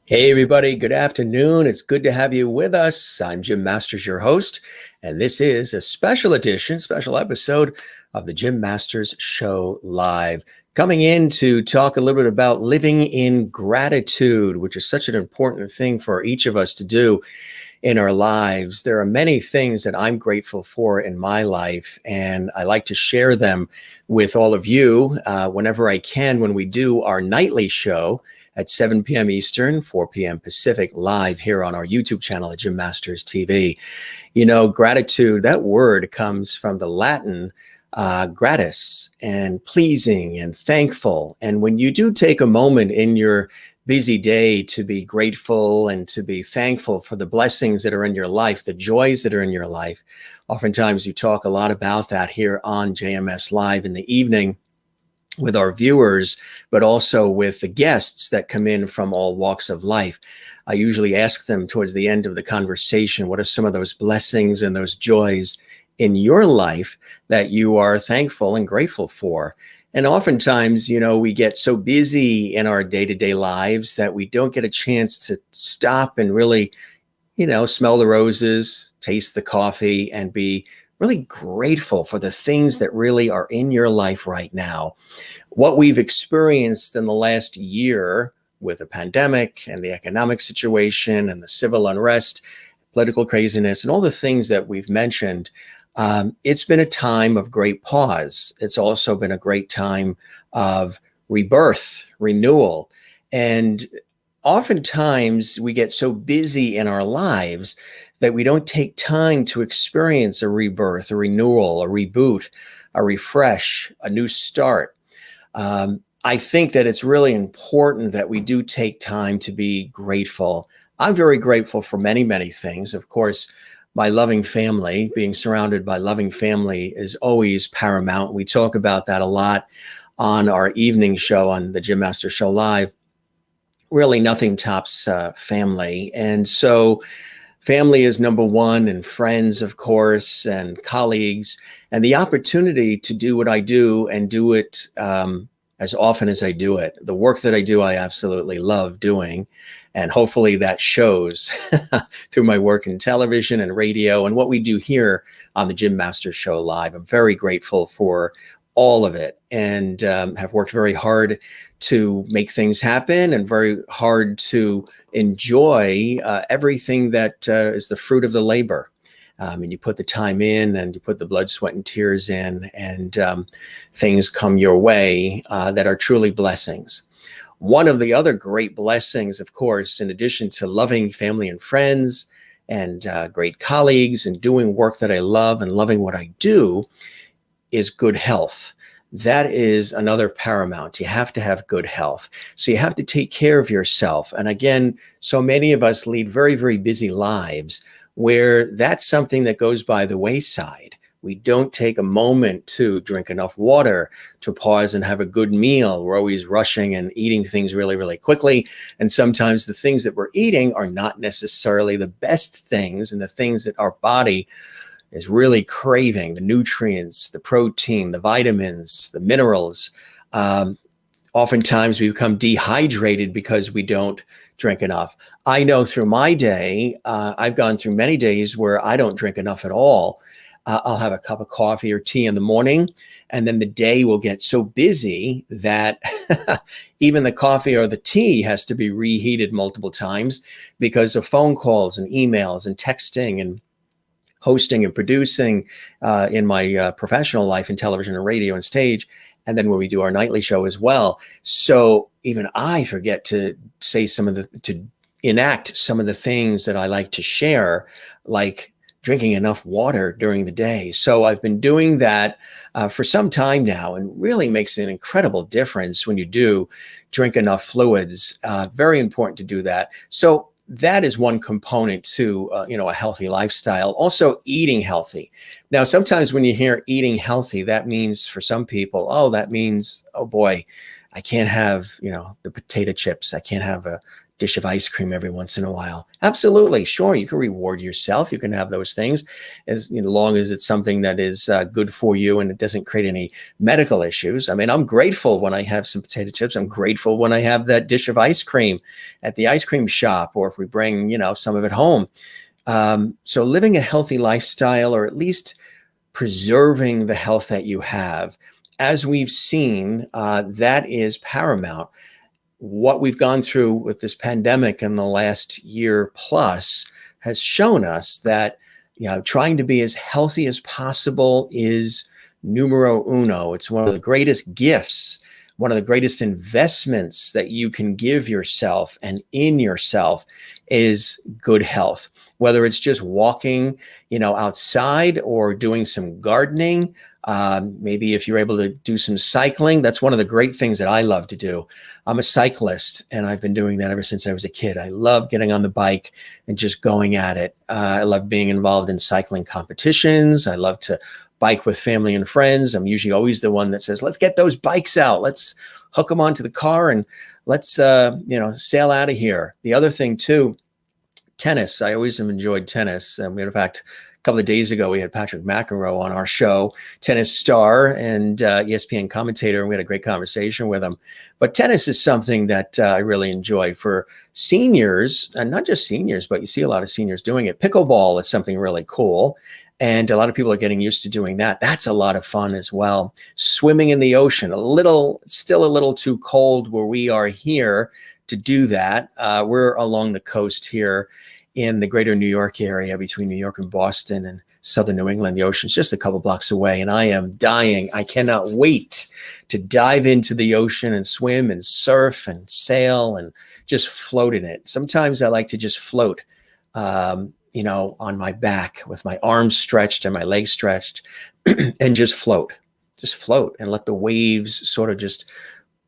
Hey, everybody. Good afternoon. It's good to have you with us. I'm Jim Masters, your host, and this is a special edition, special episode of the Jim Masters Show Live. Coming in to talk a little bit about living in gratitude, which is such an important thing for each of us to do in our lives. There are many things that I'm grateful for in my life, and I like to share them with all of you whenever I can when we do our nightly show at 7 p.m. Eastern, 4 p.m. Pacific, live here on our YouTube channel at Jim Masters TV. You know, gratitude, that word comes from the Latin gratis, and pleasing and thankful. And when you do take a moment in your busy day to be grateful and to be thankful for the blessings that are in your life, the joys that are in your life, oftentimes you talk a lot about that here on JMS Live in the evening with our viewers, but also with the guests that come in from all walks of life. I usually ask them towards the end of the conversation, what are some of those blessings and those joys in your life that you are thankful and grateful for? And oftentimes, you know, we get so busy in our day-to-day lives that we don't get a chance to stop and really, you know, smell the roses, taste the coffee, and be really grateful for the things that really are in your life right now. What we've experienced in the last year with the pandemic and the economic situation and the civil unrest, political craziness, and all the things that we've mentioned, it's been a time of great pause. It's also been a great time of rebirth, renewal. And oftentimes we get so busy in our lives that we don't take time to experience a rebirth, a renewal, a reboot, a refresh, a new start. I think that it's really important that we do take time to be grateful. I'm very grateful for many, many things. Of course, my loving family, being surrounded by loving family is always paramount. We talk about that a lot on our evening show on the Jim Masters Show Live. Really nothing tops family. And so family is number one, and friends, of course, and colleagues, and the opportunity to do what I do and do it as often as I do it. The work that I do, I absolutely love doing. And hopefully that shows through my work in television and radio and what we do here on the Jim Masters Show Live. I'm very grateful for all of it, and have worked very hard to make things happen and very hard to enjoy everything that is the fruit of the labor. And you put the time in and you put the blood, sweat, and tears in, and things come your way that are truly blessings. One of the other great blessings, of course, in addition to loving family and friends and great colleagues and doing work that I love and loving what I do, is good health. That is another paramount. You have to have good health. So you have to take care of yourself. And again, so many of us lead very, very busy lives where that's something that goes by the wayside. We don't take a moment to drink enough water, to pause and have a good meal. We're always rushing and eating things really, really quickly. And sometimes the things that we're eating are not necessarily the best things, and the things that our body is really craving, the nutrients, the protein, the vitamins, the minerals. Oftentimes we become dehydrated because we don't drink enough. I know through my day, I've gone through many days where I don't drink enough at all. I'll have a cup of coffee or tea in the morning, And then the day will get so busy that even the coffee or the tea has to be reheated multiple times because of phone calls and emails and texting and hosting and producing in my professional life in television and radio and stage. And then when we do our nightly show as well. So even I forget to say to enact some of the things that I like to share, like drinking enough water during the day. So I've been doing that for some time now, and really makes an incredible difference when you do drink enough fluids. Very important to do that. So that is one component to a healthy lifestyle. Also, eating healthy. Now, sometimes when you hear eating healthy, that means for some people, oh boy, I can't have the potato chips. I can't have a dish of ice cream every once in a while. Absolutely, sure, you can reward yourself. You can have those things as long as it's something that is good for you and it doesn't create any medical issues. I mean, I'm grateful when I have some potato chips. I'm grateful when I have that dish of ice cream at the ice cream shop, or if we bring some of it home. So living a healthy lifestyle, or at least preserving the health that you have, as we've seen, that is paramount. What we've gone through with this pandemic in the last year plus has shown us that trying to be as healthy as possible is numero uno. It's one of the greatest gifts, one of the greatest investments that you can give yourself and in yourself is good health. Whether it's just walking, outside, or doing some gardening. Maybe if you're able to do some cycling, that's one of the great things that I love to do. I'm a cyclist, and I've been doing that ever since I was a kid. I love getting on the bike and just going at it. I love being involved in cycling competitions. I love to bike with family and friends. I'm usually always the one that says, let's get those bikes out. Let's hook them onto the car and let's, sail out of here. The other thing too, tennis. I always have enjoyed tennis. In fact, a couple of days ago, we had Patrick McEnroe on our show, tennis star and ESPN commentator, and we had a great conversation with him. But tennis is something that I really enjoy for seniors, and not just seniors, but you see a lot of seniors doing it. Pickleball is something really cool, and a lot of people are getting used to doing that. That's a lot of fun as well. Swimming in the ocean, still a little too cold where we are here to do that. We're along the coast here in the greater New York area, between New York and Boston and southern New England. The ocean's just a couple blocks away, and I am dying. I cannot wait to dive into the ocean and swim and surf and sail and just float in it. Sometimes I like to just float, on my back with my arms stretched and my legs stretched and just float and let the waves sort of just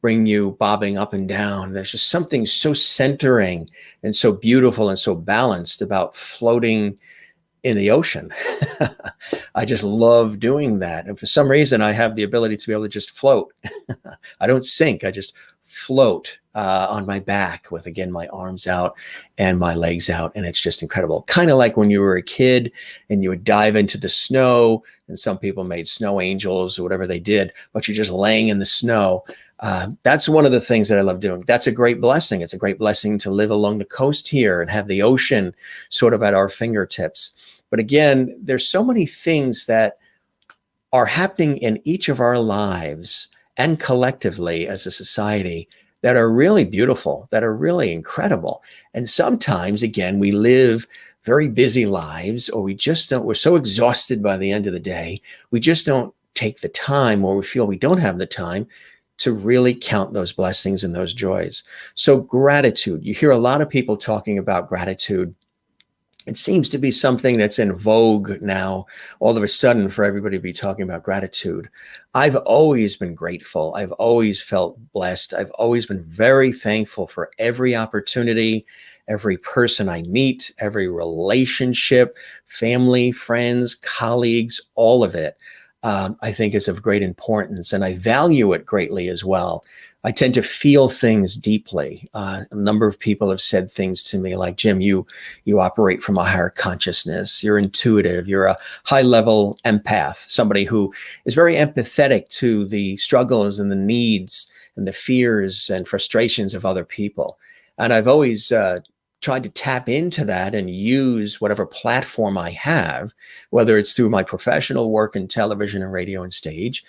bring you bobbing up and down. There's just something so centering and so beautiful and so balanced about floating in the ocean. I just love doing that. And for some reason, I have the ability to be able to just float. I don't sink. I just float on my back with, again, my arms out and my legs out. And it's just incredible. Kind of like when you were a kid and you would dive into the snow, and some people made snow angels or whatever they did, but you're just laying in the snow. That's one of the things that I love doing. That's a great blessing. It's a great blessing to live along the coast here and have the ocean sort of at our fingertips. But again, there's so many things that are happening in each of our lives and collectively as a society that are really beautiful, that are really incredible. And sometimes, again, we live very busy lives, or we're so exhausted by the end of the day, we just don't take the time, or we feel we don't have the time to really count those blessings and those joys. So gratitude, you hear a lot of people talking about gratitude. It seems to be something that's in vogue now, all of a sudden, for everybody to be talking about gratitude. I've always been grateful. I've always felt blessed. I've always been very thankful for every opportunity, every person I meet, every relationship, family, friends, colleagues, all of it. I think is of great importance, and I value it greatly as well. I tend to feel things deeply. A number of people have said things to me like, Jim, you operate from a higher consciousness. You're intuitive. You're a high-level empath, somebody who is very empathetic to the struggles and the needs and the fears and frustrations of other people. And I've always tried to tap into that and use whatever platform I have, whether it's through my professional work in television and radio and stage,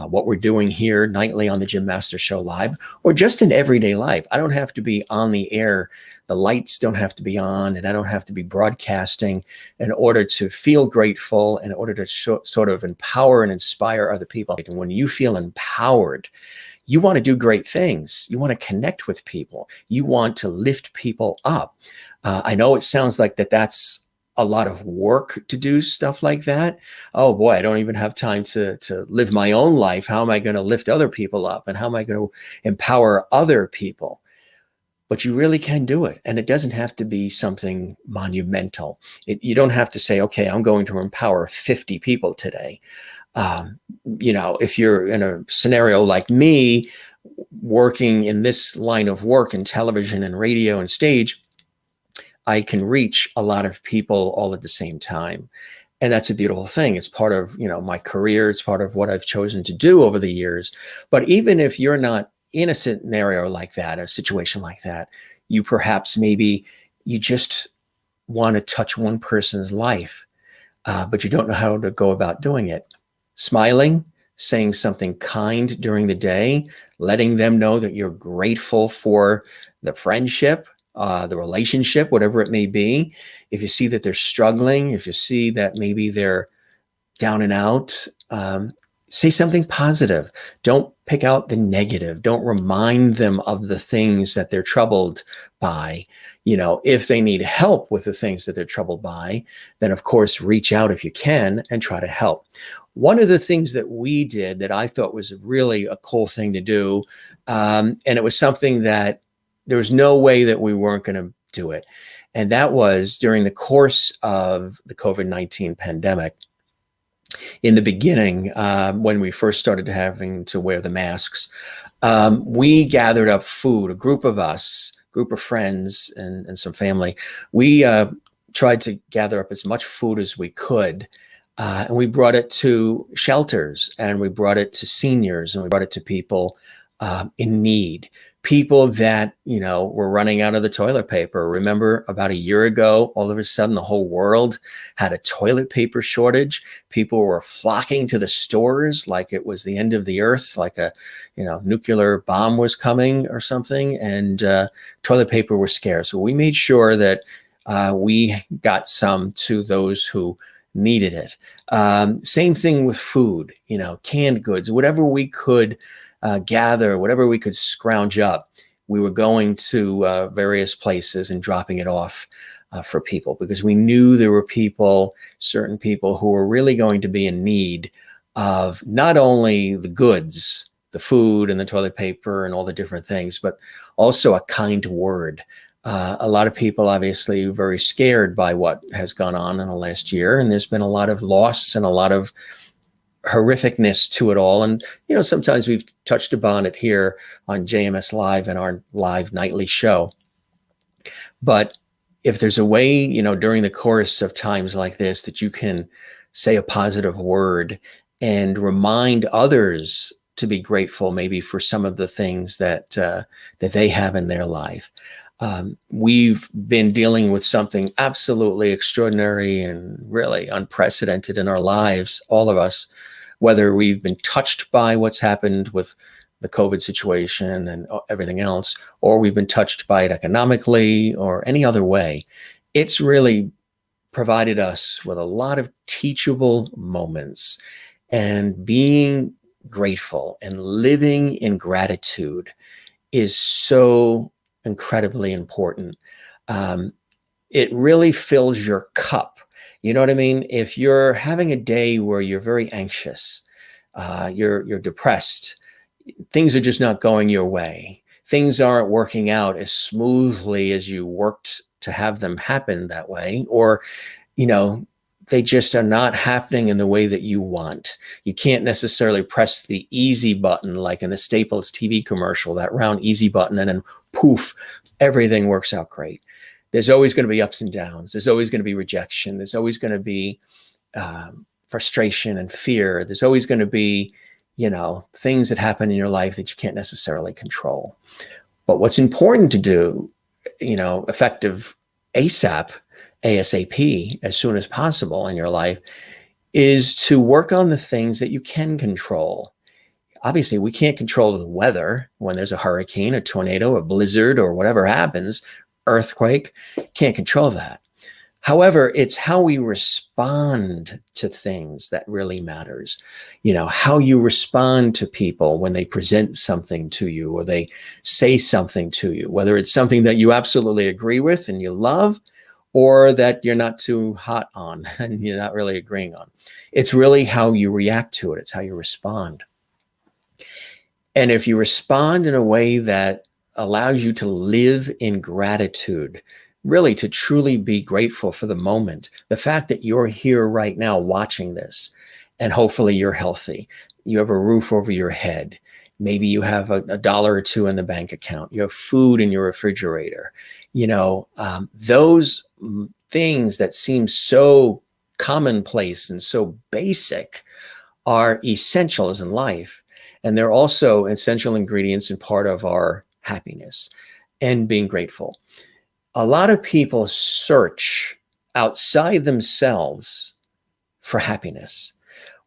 what we're doing here nightly on the Jim Masters Show Live, or just in everyday life. I don't have to be on the air. The lights don't have to be on, and I don't have to be broadcasting in order to feel grateful, in order to sort of empower and inspire other people. And when you feel empowered, you want to do great things. You want to connect with people. You want to lift people up. I know it sounds like that's a lot of work to do stuff like that. Oh boy, I don't even have time to live my own life. How am I going to lift other people up? And how am I going to empower other people? But you really can do it. And it doesn't have to be something monumental. You don't have to say, okay, I'm going to empower 50 people today. If you're in a scenario like me, working in this line of work in television and radio and stage, I can reach a lot of people all at the same time. And that's a beautiful thing. It's part of, my career. It's part of what I've chosen to do over the years. But even if you're not in a scenario like that, a situation like that, you perhaps maybe you just want to touch one person's life, but you don't know how to go about doing it. Smiling, saying something kind during the day, letting them know that you're grateful for the friendship, the relationship, whatever it may be. If you see that they're struggling, if you see that maybe they're down and out, say something positive. Don't pick out the negative. Don't remind them of the things that they're troubled by. If they need help with the things that they're troubled by, then of course, reach out if you can and try to help. One of the things that we did that I thought was really a cool thing to do, and it was something that there was no way that we weren't going to do it. And that was during the course of the COVID-19 pandemic. In the beginning, when we first started having to wear the masks, we gathered up food, a group of friends and some family. We tried to gather up as much food as we could. And we brought it to shelters, and we brought it to seniors, and we brought it to people in need. People that, were running out of the toilet paper. Remember about a year ago, all of a sudden the whole world had a toilet paper shortage. People were flocking to the stores like it was the end of the earth, like a, nuclear bomb was coming or something, and toilet paper was scarce. So we made sure that we got some to those who needed it. Same thing with food, canned goods, whatever we could gather, whatever we could scrounge up, we were going to various places and dropping it off for people, because we knew there were certain people who were really going to be in need of not only the goods, the food and the toilet paper and all the different things, but also a kind word. A lot of people obviously very scared by what has gone on in the last year, and there's been a lot of loss and a lot of horrificness to it all. And, sometimes we've touched upon it here on JMS Live and our live nightly show. But if there's a way, during the course of times like this, that you can say a positive word and remind others to be grateful, maybe for some of the things that they have in their life. We've been dealing with something absolutely extraordinary and really unprecedented in our lives, all of us, whether we've been touched by what's happened with the COVID situation and everything else, or we've been touched by it economically or any other way. It's really provided us with a lot of teachable moments, and being grateful and living in gratitude is so incredibly important. It really fills your cup. You know what I mean? If you're having a day where you're very anxious, you're depressed, things are just not going your way, things aren't working out as smoothly as you worked to have them happen that way, or, they just are not happening in the way that you want. You can't necessarily press the easy button like in the Staples TV commercial, that round easy button, and then poof, everything works out great. There's always going to be ups and downs. There's always going to be rejection. There's always going to be frustration and fear. There's always going to be, things that happen in your life that you can't necessarily control. But what's important to do, effective ASAP, ASAP, as soon as possible in your life, is to work on the things that you can control. Obviously, we can't control the weather when there's a hurricane, a tornado, a blizzard, or whatever happens, earthquake, can't control that. However, it's how we respond to things that really matters. How you respond to people when they present something to you or they say something to you, whether it's something that you absolutely agree with and you love, or that you're not too hot on and you're not really agreeing on. It's really how you react to it. It's how you respond. And if you respond in a way that allows you to live in gratitude, really to truly be grateful for the moment, the fact that you're here right now watching this, and hopefully you're healthy, you have a roof over your head, maybe you have a dollar or two in the bank account, you have food in your refrigerator, those things that seem so commonplace and so basic are essentials in life. And they're also essential ingredients and part of our happiness and being grateful. A lot of people search outside themselves for happiness.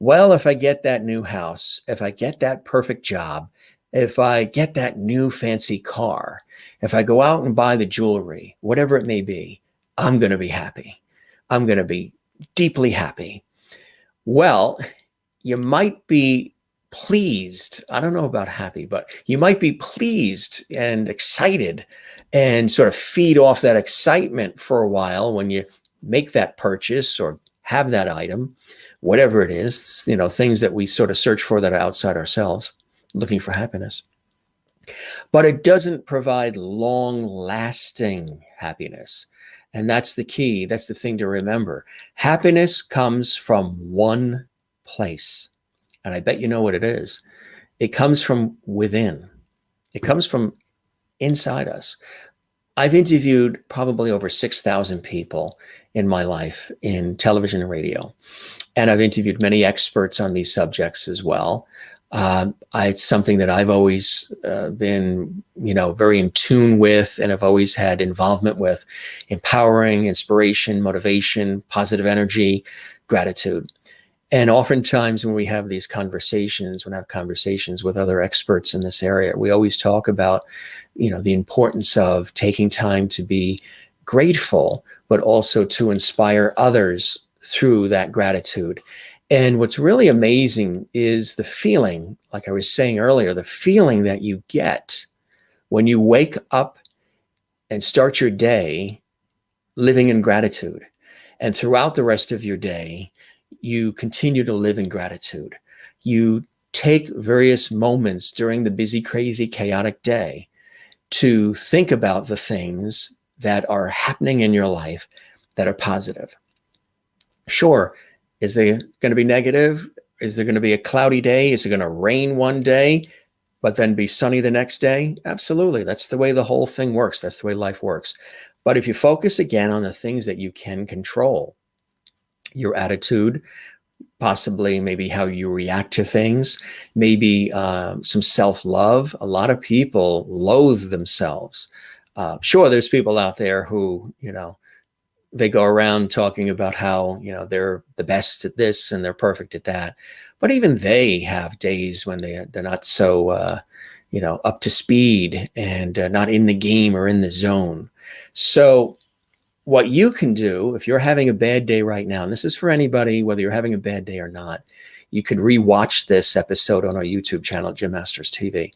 Well, if I get that new house, if I get that perfect job, if I get that new fancy car, if I go out and buy the jewelry, whatever it may be, I'm going to be happy. I'm going to be deeply happy. Well, you might be pleased. I don't know about happy, but you might be pleased and excited and sort of feed off that excitement for a while when you make that purchase or have that item, whatever it is, things that we sort of search for that are outside ourselves, looking for happiness. But it doesn't provide long-lasting happiness. And that's the key. That's the thing to remember. Happiness comes from one place. And I bet you know what it is. It comes from within. It comes from inside us. I've interviewed probably over 6,000 people in my life in television and radio. And I've interviewed many experts on these subjects as well. It's something that I've always been, very in tune with, and I've always had involvement with: empowering, inspiration, motivation, positive energy, gratitude. And oftentimes when we have these conversations, when I have conversations with other experts in this area, we always talk about, the importance of taking time to be grateful, but also to inspire others through that gratitude. And what's really amazing is the feeling, like I was saying earlier, the feeling that you get when you wake up and start your day living in gratitude. And throughout the rest of your day, you continue to live in gratitude. You take various moments during the busy, crazy, chaotic day to think about the things that are happening in your life that are positive. Sure, is there going to be negative? Is there going to be a cloudy day? Is it going to rain one day, but then be sunny the next day? Absolutely. That's the way the whole thing works. That's the way life works. But if you focus again on the things that you can control, your attitude, possibly maybe how you react to things, maybe some self-love. A lot of people loathe themselves. Sure, there's people out there who, they go around talking about how, they're the best at this and they're perfect at that. But even they have days when they're not so, up to speed and not in the game or in the zone. So what you can do if you're having a bad day right now, and this is for anybody, whether you're having a bad day or not, you could rewatch this episode on our YouTube channel, Jim Masters TV.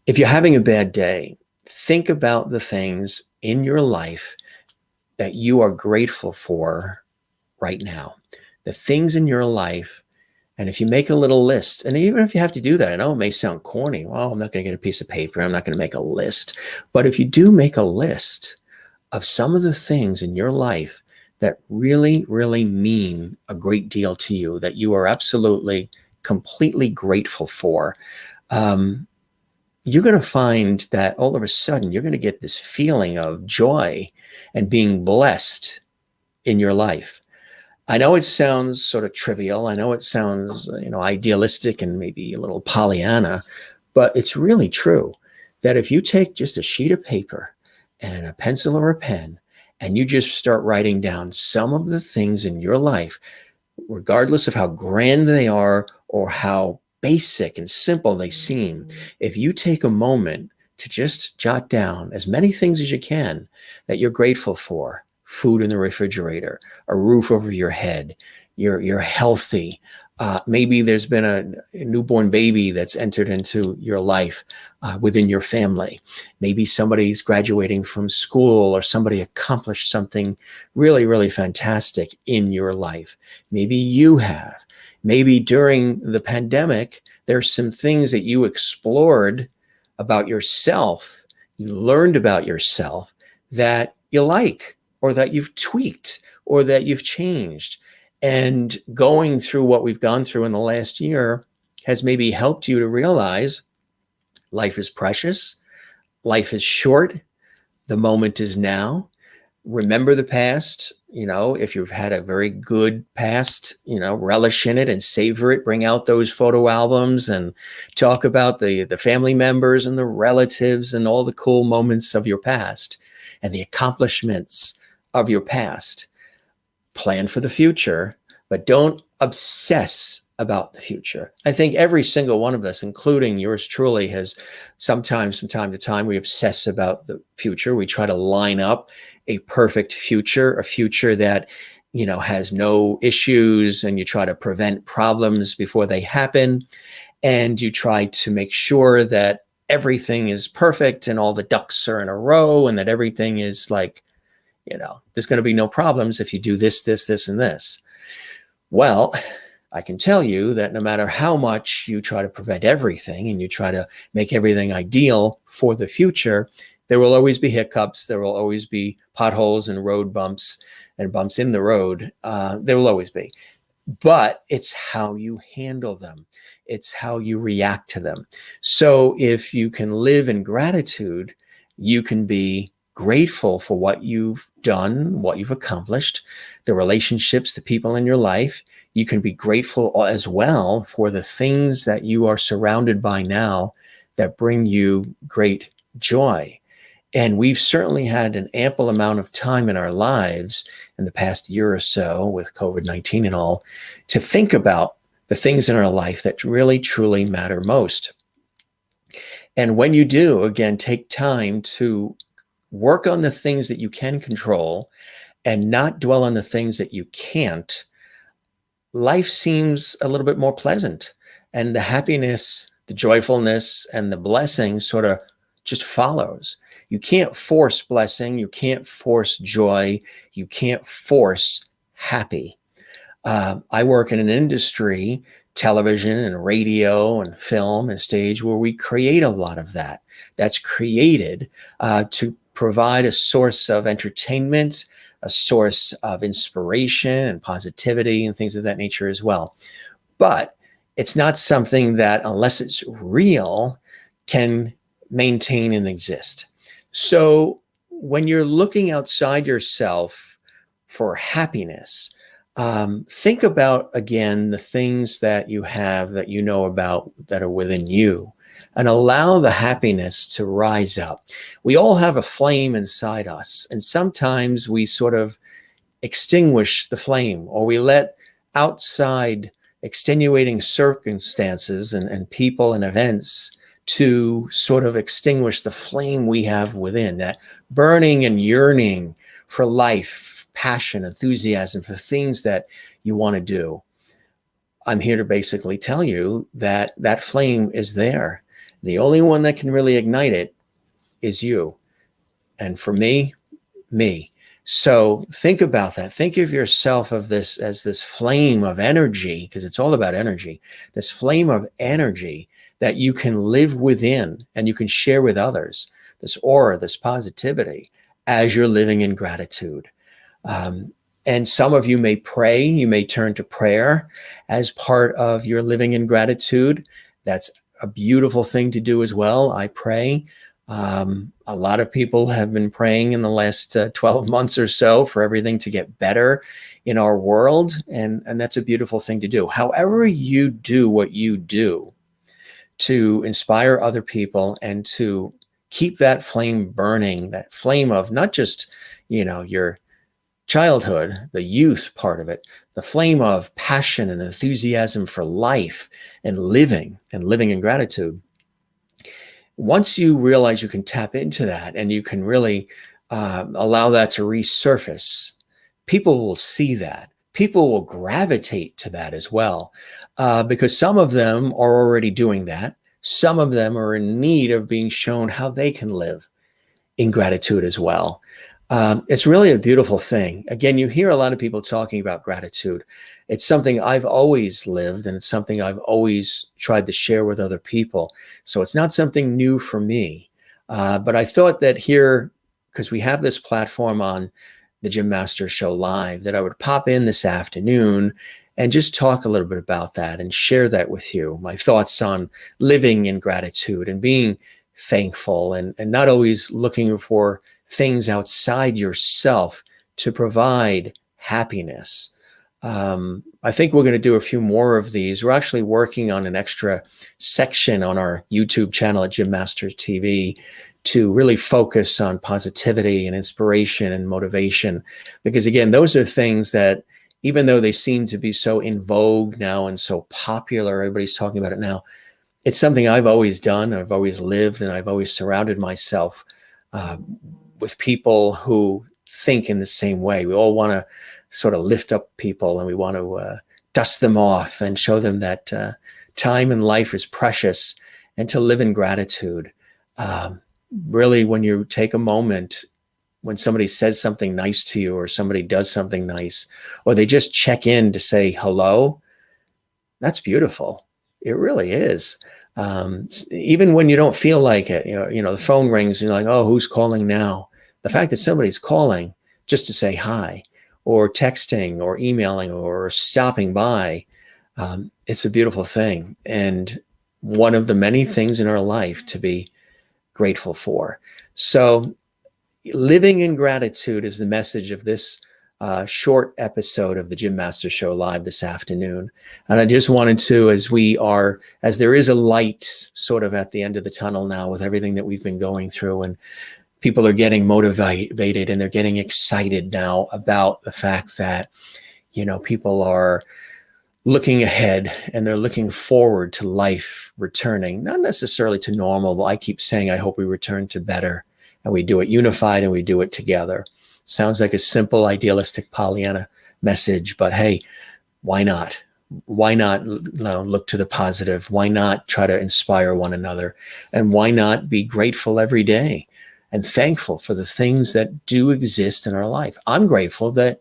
If you're having a bad day, think about the things in your life that you are grateful for right now. The things in your life. And if you make a little list, and even if you have to do that, I know it may sound corny. Well, I'm not going to get a piece of paper. I'm not going to make a list. But if you do make a list of some of the things in your life that really, really mean a great deal to you, that you are absolutely, completely grateful for, you're going to find that all of a sudden you're going to get this feeling of joy and being blessed in your life. I know it sounds sort of trivial. I know it sounds, idealistic and maybe a little Pollyanna, but it's really true that if you take just a sheet of paper and a pencil or a pen, and you just start writing down some of the things in your life, regardless of how grand they are or how basic and simple they seem, if you take a moment to just jot down as many things as you can that you're grateful for: food in the refrigerator, a roof over your head, you're healthy. Maybe there's been a newborn baby that's entered into your life within your family. Maybe somebody's graduating from school, or somebody accomplished something really, really fantastic in your life. Maybe you have. Maybe during the pandemic, there's some things that you explored about yourself, you learned about yourself that you like, or that you've tweaked, or that you've changed. And going through what we've gone through in the last year has maybe helped you to realize life is precious, life is short, the moment is now. Remember the past. If you've had a very good past, relish in it and savor it. Bring out those photo albums and talk about the family members and the relatives and all the cool moments of your past and the accomplishments of your past. Plan for the future, but don't obsess about the future. I think every single one of us, including yours truly, has sometimes, from time to time, we obsess about the future. We try to line up a perfect future, a future that, has no issues, and you try to prevent problems before they happen. And you try to make sure that everything is perfect and all the ducks are in a row, and that everything is like, there's going to be no problems if you do this, this, this, and this. Well, I can tell you that no matter how much you try to prevent everything and you try to make everything ideal for the future, there will always be hiccups. There will always be potholes and road bumps and bumps in the road. There will always be. But it's how you handle them. It's how you react to them. So if you can live in gratitude, you can be grateful for what you've done, what you've accomplished, the relationships, the people in your life. You can be grateful as well for the things that you are surrounded by now that bring you great joy. And we've certainly had an ample amount of time in our lives in the past year or so with COVID-19 and all to think about the things in our life that really, truly matter most. And when you do, again, take time to work on the things that you can control and not dwell on the things that you can't, life seems a little bit more pleasant. And the happiness, the joyfulness, and the blessing sort of just follows. You can't force blessing. You can't force joy. You can't force happy. I work in an industry, television and radio and film and stage, where we create a lot of that. That's created to provide a source of entertainment, a source of inspiration and positivity and things of that nature as well. But it's not something that, unless it's real, can maintain and exist. So when you're looking outside yourself for happiness, think about, again, the things that you have that you know about that are within you, and allow the happiness to rise up. We all have a flame inside us, and sometimes we sort of extinguish the flame, or we let outside extenuating circumstances and people and events to sort of extinguish the flame we have within, that burning and yearning for life, passion, enthusiasm for things that you want to do. I'm here to basically tell you that that flame is there. The only one that can really ignite it is you. And for me. So think about that. Think of yourself as this flame of energy, because it's all about energy, this flame of energy that you can live within and you can share with others, this aura, this positivity, as you're living in gratitude. And some of you may pray, you may turn to prayer as part of your living in gratitude. That's a beautiful thing to do as well. I pray. A lot of people have been praying in the last 12 months or so for everything to get better in our world. And that's a beautiful thing to do. However you do what you do to inspire other people and to keep that flame burning, that flame of not just, your childhood, the youth part of it, the flame of passion and enthusiasm for life and living in gratitude. Once you realize you can tap into that and you can really allow that to resurface, people will see that. People will gravitate to that as well, because some of them are already doing that. Some of them are in need of being shown how they can live in gratitude as well. It's really a beautiful thing. Again, you hear a lot of people talking about gratitude. It's something I've always lived, and it's something I've always tried to share with other people. So it's not something new for me. But I thought that here, because we have this platform on the Jim Masters Show Live, that I would pop in this afternoon and just talk a little bit about that and share that with you. My thoughts on living in gratitude and being thankful, and not always looking for things outside yourself to provide happiness. I think we're going to do a few more of these. We're actually working on an extra section on our YouTube channel at Jim Masters TV to really focus on positivity and inspiration and motivation. Because again, those are things that, even though they seem to be so in vogue now and so popular, everybody's talking about it now, it's something I've always done, I've always lived, and I've always surrounded myself with people who think in the same way. We all want to sort of lift up people, and we want to dust them off and show them that time in life is precious, and to live in gratitude. Really, when you take a moment, when somebody says something nice to you, or somebody does something nice, or they just check in to say hello, that's beautiful. It really is. Even when you don't feel like it, the phone rings and you're like, oh, who's calling now? The fact that somebody's calling just to say hi, or texting or emailing or stopping by, it's a beautiful thing. And one of the many things in our life to be grateful for. So living in gratitude is the message of this short episode of the Jim Masters Show Live this afternoon. And I just wanted to, as there is a light sort of at the end of the tunnel now with everything that we've been going through, and people are getting motivated and they're getting excited now about the fact that, people are looking ahead and they're looking forward to life returning, not necessarily to normal, but I keep saying, I hope we return to better, and we do it unified and we do it together. Sounds like a simple, idealistic Pollyanna message, but hey, why not? Why not look to the positive? Why not try to inspire one another? And why not be grateful every day and thankful for the things that do exist in our life? I'm grateful that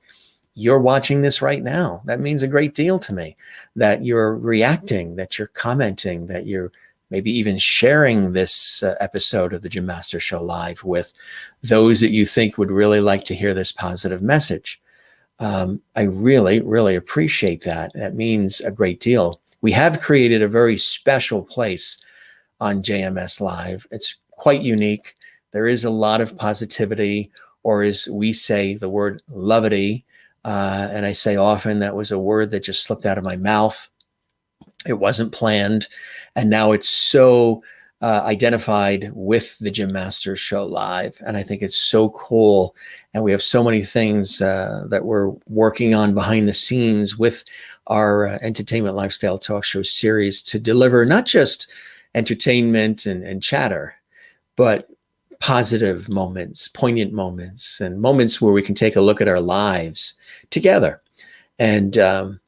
you're watching this right now. That means a great deal to me, that you're reacting, that you're commenting, that you're maybe even sharing this episode of the Jim Masters Show Live with those that you think would really like to hear this positive message. I really, really appreciate that. That means a great deal. We have created a very special place on JMS Live. It's quite unique. There is a lot of positivity, or as we say, the word lovity. And I say often that was a word that just slipped out of my mouth. It wasn't planned. And now it's so identified with the Jim Masters Show Live. And I think it's so cool. And we have so many things that we're working on behind the scenes with our entertainment lifestyle talk show series to deliver not just entertainment and chatter, but positive moments, poignant moments, and moments where we can take a look at our lives together and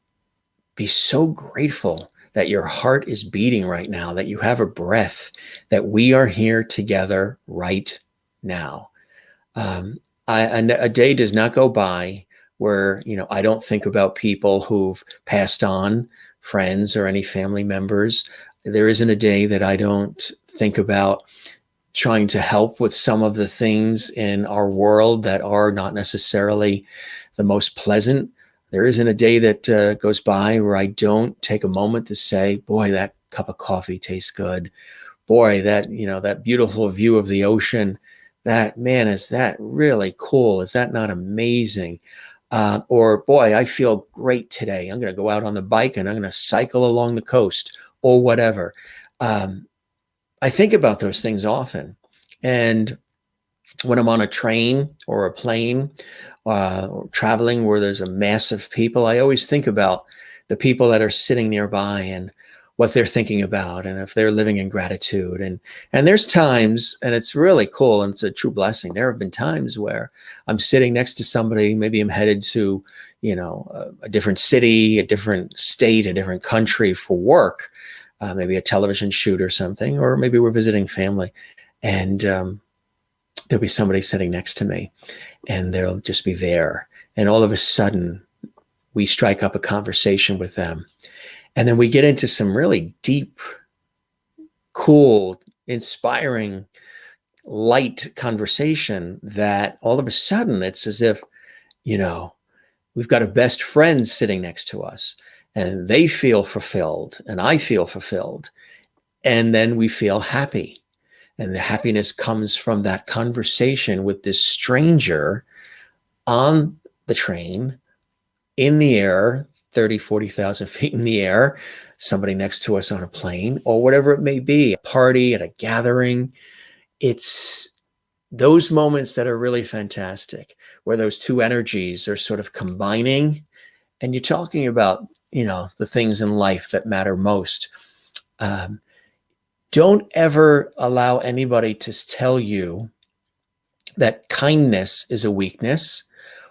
be so grateful that your heart is beating right now, that you have a breath, that we are here together right now. A day does not go by where, I don't think about people who've passed on, friends or any family members. There isn't a day that I don't think about trying to help with some of the things in our world that are not necessarily the most pleasant. There isn't a day that goes by where I don't take a moment to say, boy, that cup of coffee tastes good. Boy, that beautiful view of the ocean, is that really cool? Is that not amazing? Or boy, I feel great today. I'm going to go out on the bike and I'm going to cycle along the coast or whatever. I think about those things often. And when I'm on a train or a plane, or traveling where there's a mass of people, I always think about the people that are sitting nearby and what they're thinking about, and if they're living in gratitude. And there's times, and it's really cool, and it's a true blessing. There have been times where I'm sitting next to somebody, maybe I'm headed to, a different city, a different state, a different country for work, maybe a television shoot or something, or maybe we're visiting family, and there'll be somebody sitting next to me, and they'll just be there. And all of a sudden, we strike up a conversation with them. And then we get into some really deep, cool, inspiring, light conversation that all of a sudden it's as if, we've got a best friend sitting next to us, and they feel fulfilled and I feel fulfilled. And then we feel happy. And the happiness comes from that conversation with this stranger on the train, in the air, 30, 40,000 feet in the air, somebody next to us on a plane, or whatever it may be, a party, at a gathering. It's those moments that are really fantastic, where those two energies are sort of combining, and you're talking about, the things in life that matter most. Don't ever allow anybody to tell you that kindness is a weakness,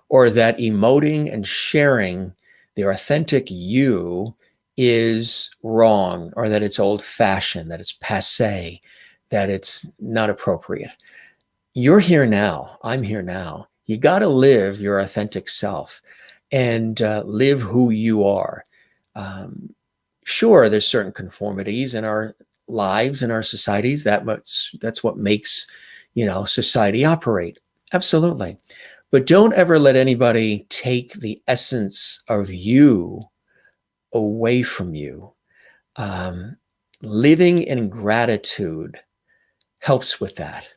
or that emoting and sharing the authentic you is wrong, or that it's old-fashioned, that it's passé, that it's not appropriate. You're here now. I'm here now. You got to live your authentic self and live who you are. Sure, there's certain conformities in our lives, in our societies. That's what makes, society operate. Absolutely. But don't ever let anybody take the essence of you away from you. Living in gratitude helps with that.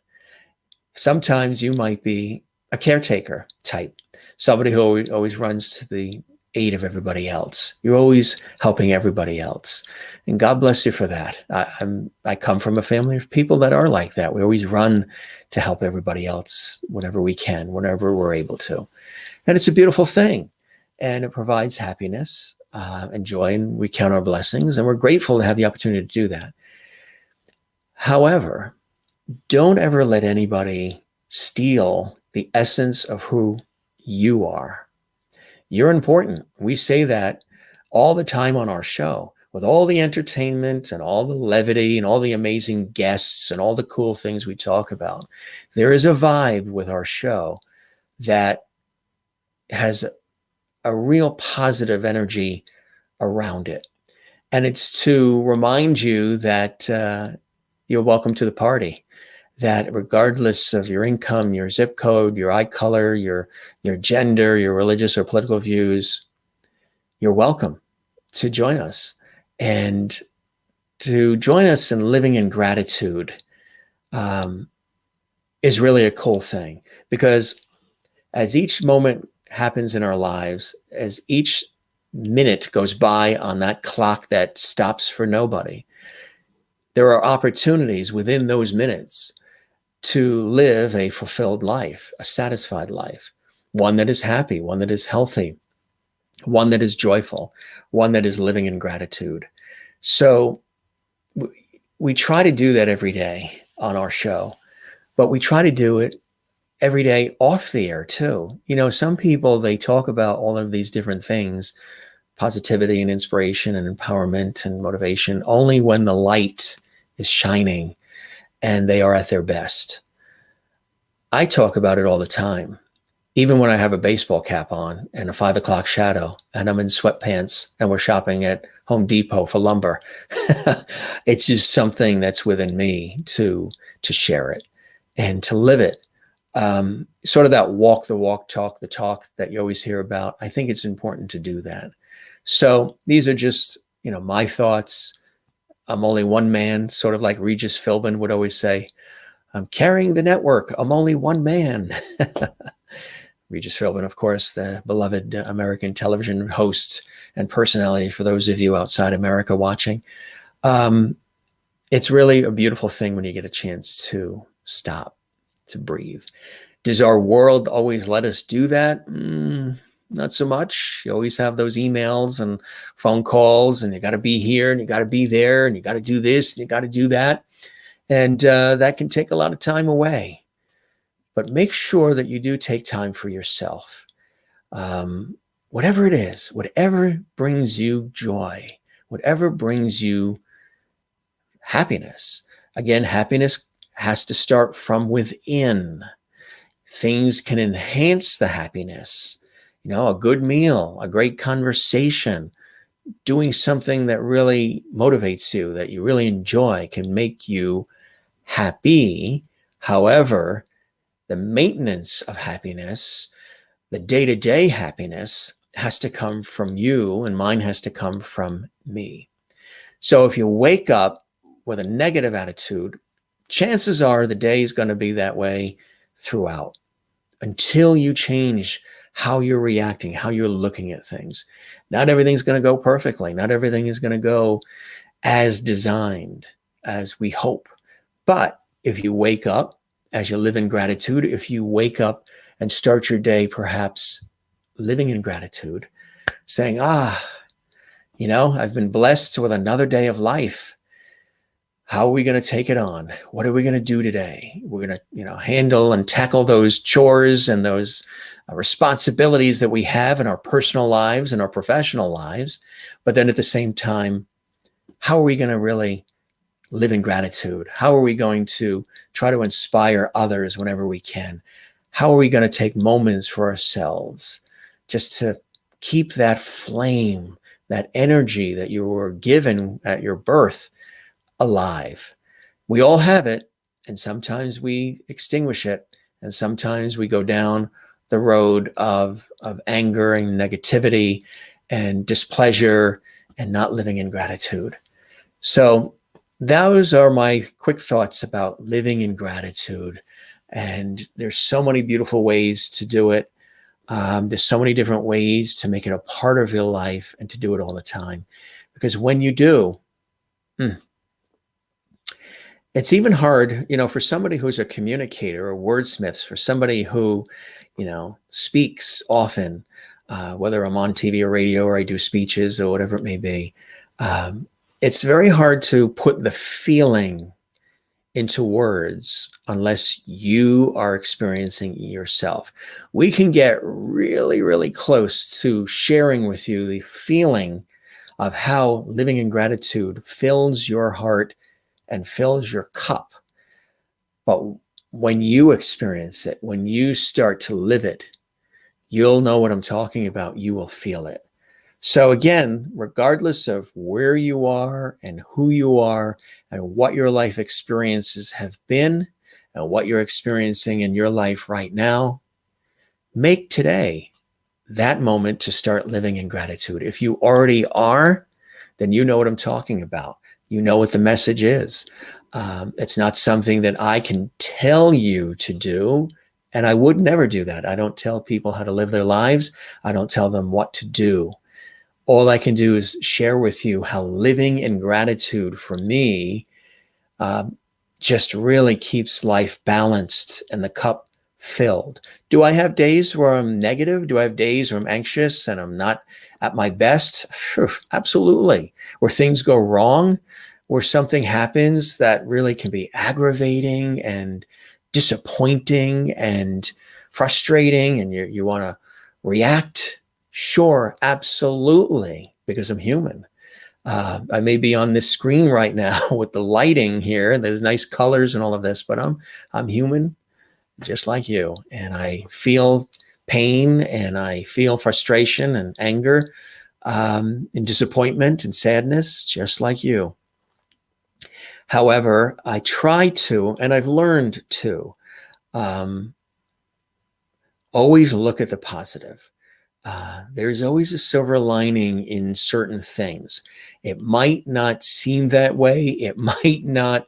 Sometimes you might be a caretaker type, somebody who always runs to the aid of everybody else. You're always helping everybody else. And God bless you for that. I come from a family of people that are like that. We always run to help everybody else whenever we can, whenever we're able to. And it's a beautiful thing. And it provides happiness and joy, and we count our blessings, and we're grateful to have the opportunity to do that. However, don't ever let anybody steal the essence of who you are. You're important. We say that all the time on our show, with all the entertainment and all the levity and all the amazing guests and all the cool things we talk about. There is a vibe with our show that has a real positive energy around it. And it's to remind you that you're welcome to the party, that regardless of your income, your zip code, your eye color, your gender, your religious or political views, you're welcome to join us. And to join us in living in gratitude is really a cool thing, because as each moment happens in our lives, as each minute goes by on that clock that stops for nobody, there are opportunities within those minutes to live a fulfilled life, a satisfied life, one that is happy, one that is healthy, one that is joyful, one that is living in gratitude. So we try to do that every day on our show, but we try to do it every day off the air too. Some people, they talk about all of these different things, positivity and inspiration and empowerment and motivation, only when the light is shining and they are at their best. I talk about it all the time. Even when I have a baseball cap on and a 5 o'clock shadow and I'm in sweatpants and we're shopping at Home Depot for lumber, it's just something that's within me to share it and to live it. Sort of that walk the walk, talk the talk that you always hear about. I think it's important to do that. So these are just, my thoughts. I'm only one man, sort of like Regis Philbin would always say, I'm carrying the network. I'm only one man. Regis Philbin, of course, the beloved American television host and personality for those of you outside America watching. It's really a beautiful thing when you get a chance to stop, to breathe. Does our world always let us do that? Not so much. You always have those emails and phone calls, and you got to be here and you got to be there and you got to do this and you got to do that. And that can take a lot of time away. But make sure that you do take time for yourself. Whatever it is, whatever brings you joy, whatever brings you happiness. Again, happiness has to start from within. Things can enhance the happiness. A good meal, a great conversation, doing something that really motivates you, that you really enjoy, can make you happy. However, the maintenance of happiness, the day-to-day happiness, has to come from you, and mine has to come from me. So if you wake up with a negative attitude, chances are the day is going to be that way throughout, until you change how you're reacting, how you're looking at things. Not everything's going to go perfectly. Not everything is going to go as designed, as we hope. But if you wake up as you live in gratitude, if you wake up and start your day perhaps living in gratitude, saying, I've been blessed with another day of life. How are we going to take it on? What are we going to do today? We're going to, handle and tackle those chores and those responsibilities that we have in our personal lives and our professional lives. But then at the same time, how are we going to really live in gratitude? How are we going to try to inspire others whenever we can? How are we going to take moments for ourselves just to keep that flame, that energy that you were given at your birth alive? We all have it, and sometimes we extinguish it, and sometimes we go down the road of anger and negativity and displeasure and not living in gratitude. So those are my quick thoughts about living in gratitude. And there's so many beautiful ways to do it. There's so many different ways to make it a part of your life and to do it all the time. Because when you do, it's even hard, for somebody who's a communicator or wordsmith, for somebody who, speaks often, whether I'm on TV or radio or I do speeches or whatever it may be. It's very hard to put the feeling into words unless you are experiencing it yourself. We can get really, really close to sharing with you the feeling of how living in gratitude fills your heart and fills your cup. But when you experience it, when you start to live it, you'll know what I'm talking about. You will feel it. So again, regardless of where you are and who you are and what your life experiences have been and what you're experiencing in your life right now, make today that moment to start living in gratitude. If you already are, then you know what I'm talking about. You know what the message is. It's not something that I can tell you to do, and I would never do that. I don't tell people how to live their lives. I don't tell them what to do. All I can do is share with you how living in gratitude for me just really keeps life balanced and the cup filled. Do I have days where I'm negative? Do I have days where I'm anxious and I'm not at my best? Absolutely. Where things go wrong, where something happens that really can be aggravating and disappointing and frustrating, and you want to react. Sure, absolutely, because I'm human. I may be on this screen right now with the lighting here. There's nice colors and all of this, but I'm human, just like you. And I feel pain and I feel frustration and anger and disappointment and sadness, just like you. However, I try to, and I've learned to, always look at the positive. There's always a silver lining in certain things. It might not seem that way. It might not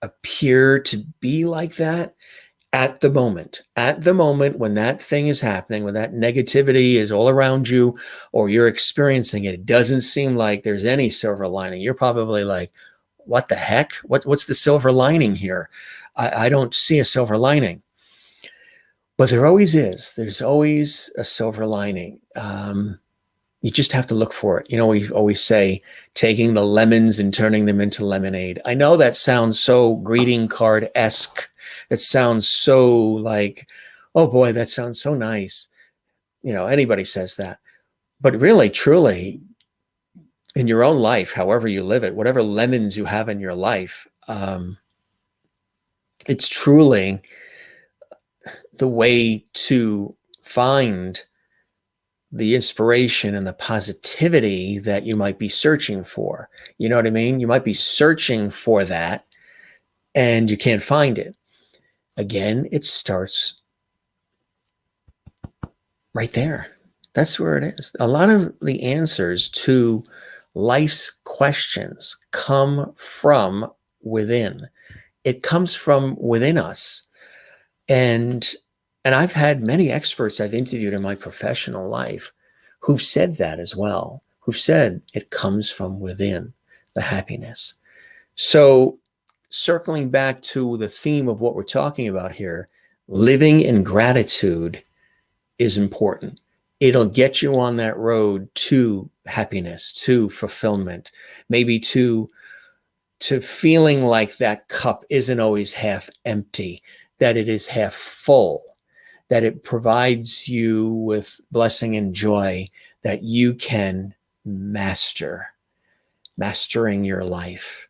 appear to be like that at the moment. At the moment when that thing is happening, when that negativity is all around you or you're experiencing it, it doesn't seem like there's any silver lining. You're probably like, what the heck? What's the silver lining here? I don't see a silver lining. But there always is. There's always a silver lining. You just have to look for it. We always say taking the lemons and turning them into lemonade. I know that sounds so greeting card-esque. It sounds so like, oh boy, that sounds so nice. Anybody says that. But really, truly, in your own life, however you live it, whatever lemons you have in your life, it's truly the way to find the inspiration and the positivity that you might be searching for. You know what I mean? You might be searching for that and you can't find it. Again, it starts right there. That's where it is. A lot of the answers to life's questions come from within. It comes from within us. And I've had many experts I've interviewed in my professional life who've said that as well, who've said it comes from within, the happiness. So circling back to the theme of what we're talking about here, living in gratitude is important. It'll get you on that road to happiness, to fulfillment, maybe to feeling like that cup isn't always half empty, that it is half full, that it provides you with blessing and joy that you can mastering your life.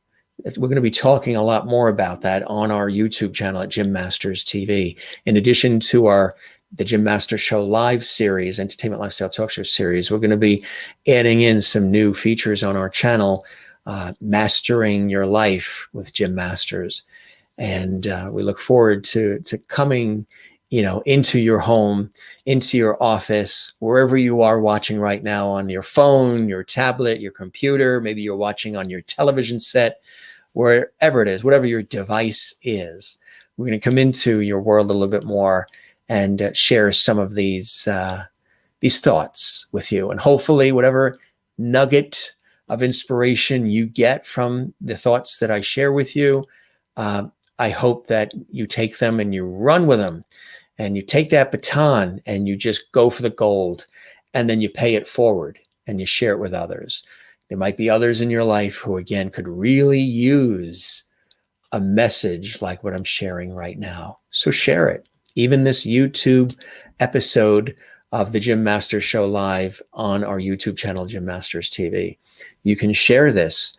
We're going to be talking a lot more about that on our YouTube channel at Jim Masters TV. In addition to the Jim Masters Show live series, Entertainment Lifestyle Talk Show series, we're going to be adding in some new features on our channel, Mastering Your Life with Jim Masters. And we look forward to coming, into your home, into your office, wherever you are watching right now, on your phone, your tablet, your computer, maybe you're watching on your television set, wherever it is, whatever your device is. We're going to come into your world a little bit more and share some of these thoughts with you. And hopefully whatever nugget of inspiration you get from the thoughts that I share with you, I hope that you take them and you run with them, and you take that baton and you just go for the gold, and then you pay it forward and you share it with others. There might be others in your life who, again, could really use a message like what I'm sharing right now. So share it. Even this YouTube episode of the Jim Masters Show live on our YouTube channel, Jim Masters TV. You can share this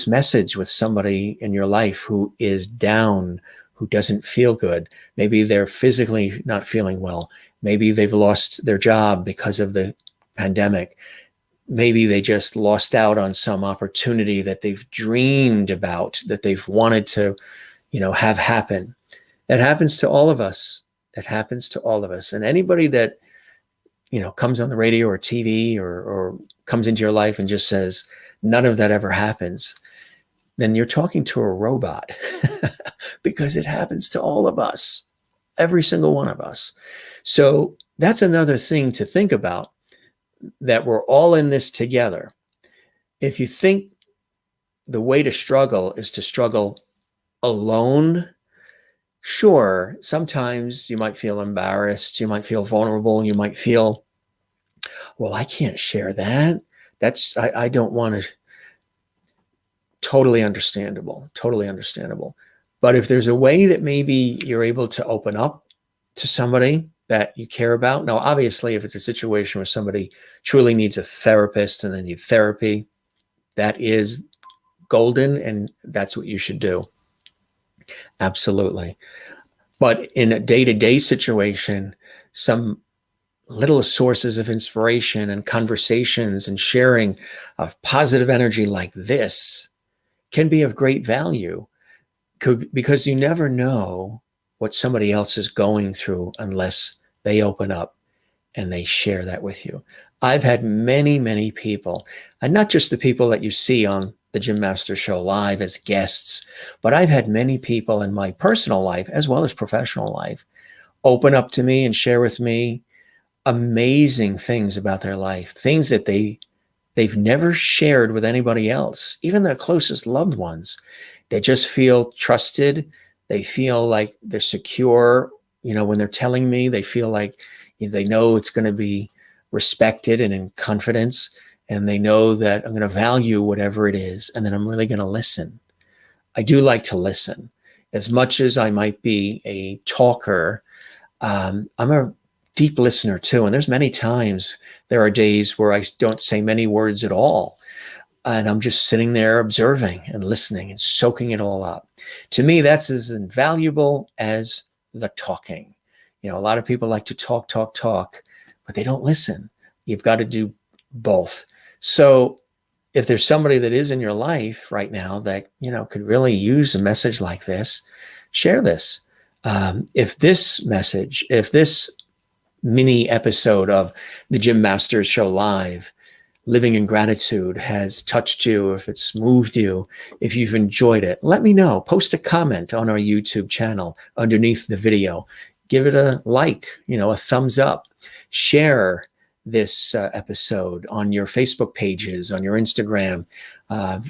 message with somebody in your life who is down, who doesn't feel good. Maybe they're physically not feeling well. Maybe they've lost their job because of the pandemic. Maybe they just lost out on some opportunity that they've dreamed about, that they've wanted to, have happen. It happens to all of us. It happens to all of us. And anybody that, comes on the radio or TV or comes into your life and just says, none of that ever happens, then you're talking to a robot because it happens to all of us, every single one of us. So that's another thing to think about, that we're all in this together. If you think the way to struggle is to struggle alone, sure, sometimes you might feel embarrassed, you might feel vulnerable, you might feel, well, I can't share that. I don't want to. Totally understandable. But if there's a way that maybe you're able to open up to somebody that you care about. Now, obviously, if it's a situation where somebody truly needs a therapist and they need therapy, that is golden, and that's what you should do. Absolutely. But in a day-to-day situation, some little sources of inspiration and conversations and sharing of positive energy like this can be of great value, because you never know what somebody else is going through unless they open up and they share that with you. I've had many, many people, and not just the people that you see on the Jim Masters Show live as guests, but I've had many people in my personal life as well as professional life open up to me and share with me amazing things about their life, things that they've never shared with anybody else, even their closest loved ones. They just feel trusted. They feel like they're secure. When they're telling me, they feel like they know it's going to be respected and in confidence. And they know that I'm going to value whatever it is. And then I'm really going to listen. I do like to listen. As much as I might be a talker, I'm a deep listener too. And there's many times, there are days where I don't say many words at all. And I'm just sitting there observing and listening and soaking it all up. To me, that's as invaluable as the talking. A lot of people like to talk, but they don't listen. You've got to do both. So if there's somebody that is in your life right now that, could really use a message like this, share this. If this mini episode of the Jim Masters Show Live, Living in Gratitude, has touched you, if it's moved you, if you've enjoyed it, let me know. Post a comment on our YouTube channel underneath the video. Give it a like, a thumbs up. Share this episode on your Facebook pages, on your Instagram.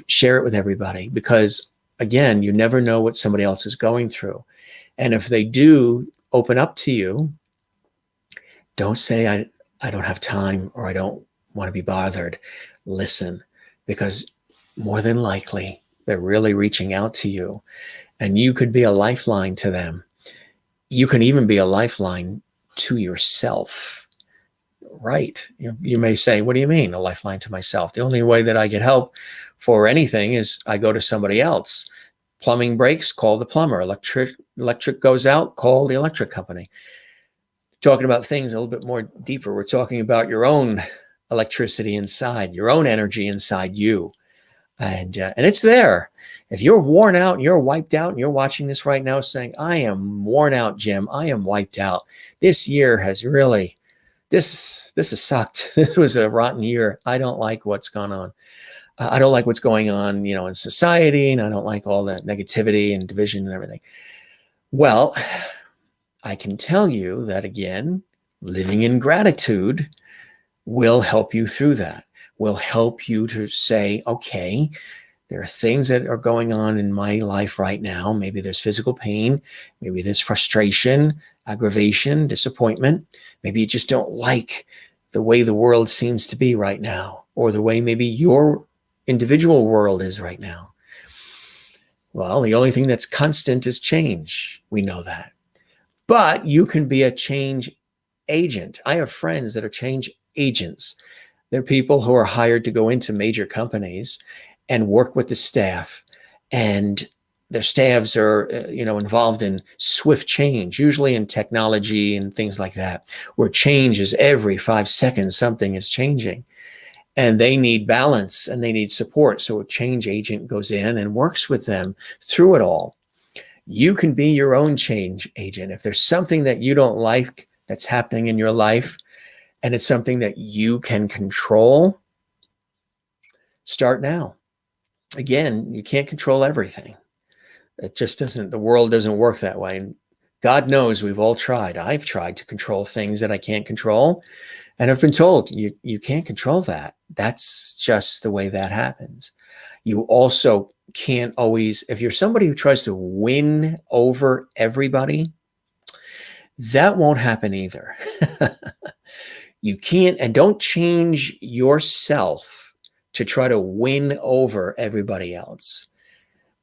Share it with everybody, because again, you never know what somebody else is going through. And if they do open up to you, don't say, I don't have time, or I don't want to be bothered. Listen, because more than likely they're really reaching out to you, and you could be a lifeline to them. You can even be a lifeline to yourself. Right. You may say, what do you mean, a lifeline to myself? The only way that I get help for anything is I go to somebody else. Plumbing breaks, call the plumber. Electric goes out, call the electric company. Talking about things a little bit more deeper. We're talking about your own electricity inside, your own energy inside you. And it's there. If you're worn out and you're wiped out and you're watching this right now saying, I am worn out, Jim, I am wiped out. This year has really, this has sucked. This was a rotten year. I don't like what's gone on. I don't like what's going on, in society, and I don't like all that negativity and division and everything. Well, I can tell you that, again, living in gratitude will help you through that, will help you to say, okay, there are things that are going on in my life right now. Maybe there's physical pain. Maybe there's frustration, aggravation, disappointment. Maybe you just don't like the way the world seems to be right now, or the way maybe your individual world is right now. Well, the only thing that's constant is change. We know that. But you can be a change agent. I have friends that are change agents. They're people who are hired to go into major companies and work with the staff, and their staffs are, involved in swift change, usually in technology and things like that, where change is every 5 seconds, something is changing, and they need balance and they need support. So a change agent goes in and works with them through it all. You can be your own change agent. If there's something that you don't like that's happening in your life, and it's something that you can control, start now. Again, you can't control everything. It just doesn't, the world doesn't work that way. And God knows we've all tried. I've tried to control things that I can't control. And I've been told, you can't control that. That's just the way that happens. You also can't always, if you're somebody who tries to win over everybody, that won't happen either. You can't, and don't change yourself to try to win over everybody else.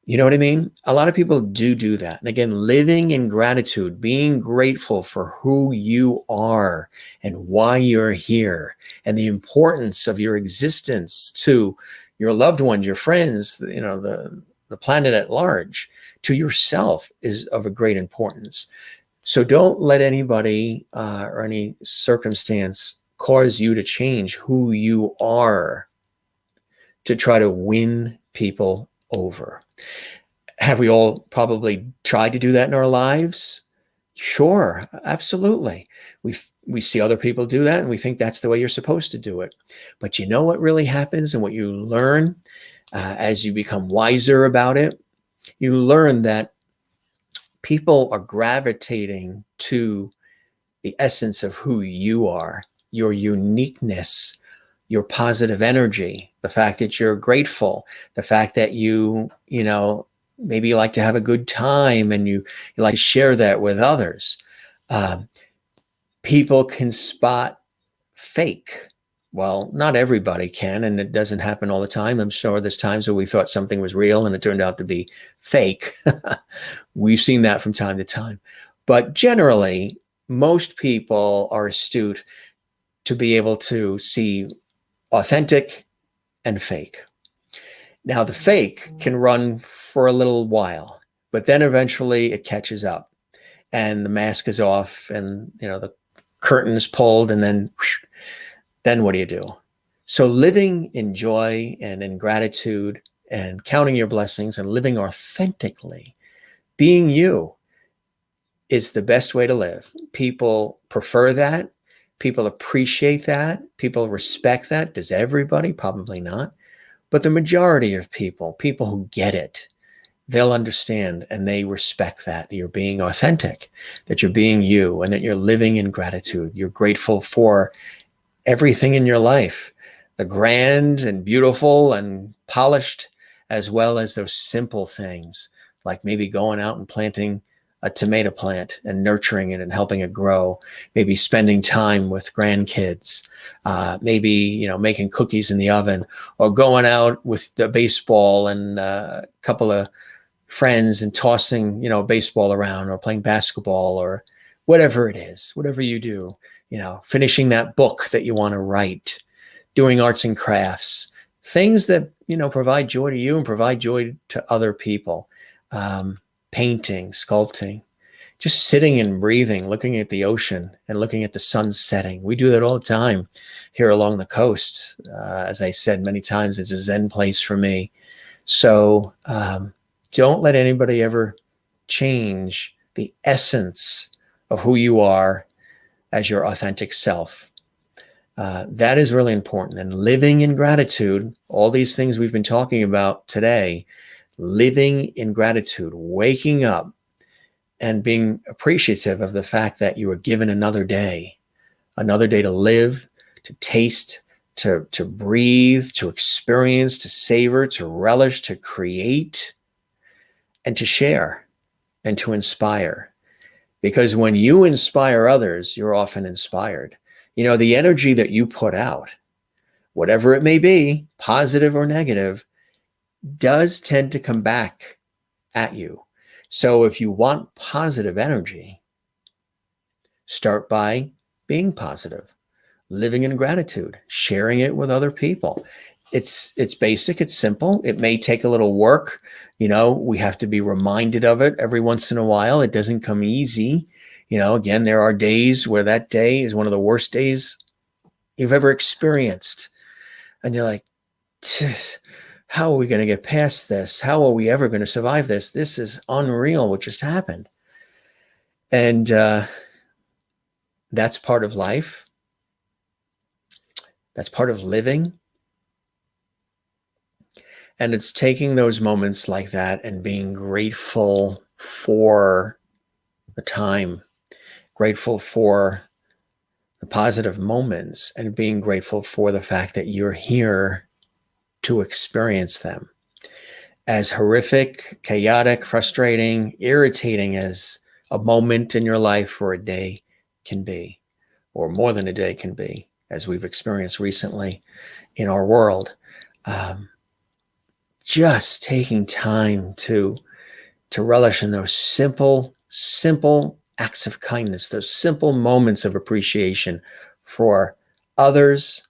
You know what I mean? A lot of people do that. And again, living in gratitude, being grateful for who you are and why you're here, and the importance of your existence to your loved ones, your friends, the planet at large, to yourself, is of a great importance. So don't let anybody or any circumstance cause you to change who you are to try to win people over. Have we all probably tried to do that in our lives? Sure, absolutely. We see other people do that, and we think that's the way you're supposed to do it. But you know what really happens, and what you learn as you become wiser about it? You learn that people are gravitating to the essence of who you are, your uniqueness, your positive energy, the fact that you're grateful, the fact that you maybe you like to have a good time and you like to share that with others. People can spot fake. Well, not everybody can, and it doesn't happen all the time. I'm sure there's times where we thought something was real and it turned out to be fake. We've seen that from time to time. But generally, most people are astute to be able to see authentic and fake. Now, the fake can run for a little while, but then eventually it catches up and the mask is off and, the curtain is pulled, and then what do you do? So living in joy and in gratitude and counting your blessings and living authentically, being you, is the best way to live. People prefer that. People appreciate that. People respect that. Does everybody? Probably not. But the majority of people who get it, they'll understand and they respect that you're being authentic, that you're being you, and that you're living in gratitude. You're grateful for everything in your life, the grand and beautiful and polished, as well as those simple things, like maybe going out and planting a tomato plant and nurturing it and helping it grow, maybe spending time with grandkids, maybe, making cookies in the oven, or going out with the baseball and a couple of friends and tossing, baseball around, or playing basketball, or whatever it is, whatever you do, finishing that book that you want to write, doing arts and crafts, things that, provide joy to you and provide joy to other people. Painting, sculpting, just sitting and breathing, looking at the ocean and looking at the sun setting. We do that all the time here along the coast. As I said many times, it's a Zen place for me. So don't let anybody ever change the essence of who you are as your authentic self. That is really important. And living in gratitude, all these things we've been talking about today, living in gratitude, waking up and being appreciative of the fact that you were given another day to live, to taste, to breathe, to experience, to savor, to relish, to create, and to share, and to inspire. Because when you inspire others, you're often inspired. The energy that you put out, whatever it may be, positive or negative, does tend to come back at you. So if you want positive energy, start by being positive, living in gratitude, sharing it with other people. It's basic, it's simple. It may take a little work. We have to be reminded of it every once in a while. It doesn't come easy. Again, there are days where that day is one of the worst days you've ever experienced. And you're like, how are we going to get past this? How are we ever going to survive this? This is unreal what just happened. And that's part of life. That's part of living. And it's taking those moments like that and being grateful for the time, grateful for the positive moments, and being grateful for the fact that you're here to experience them. As horrific, chaotic, frustrating, irritating as a moment in your life or a day can be, or more than a day can be, as we've experienced recently in our world, just taking time to relish in those simple acts of kindness, those simple moments of appreciation for others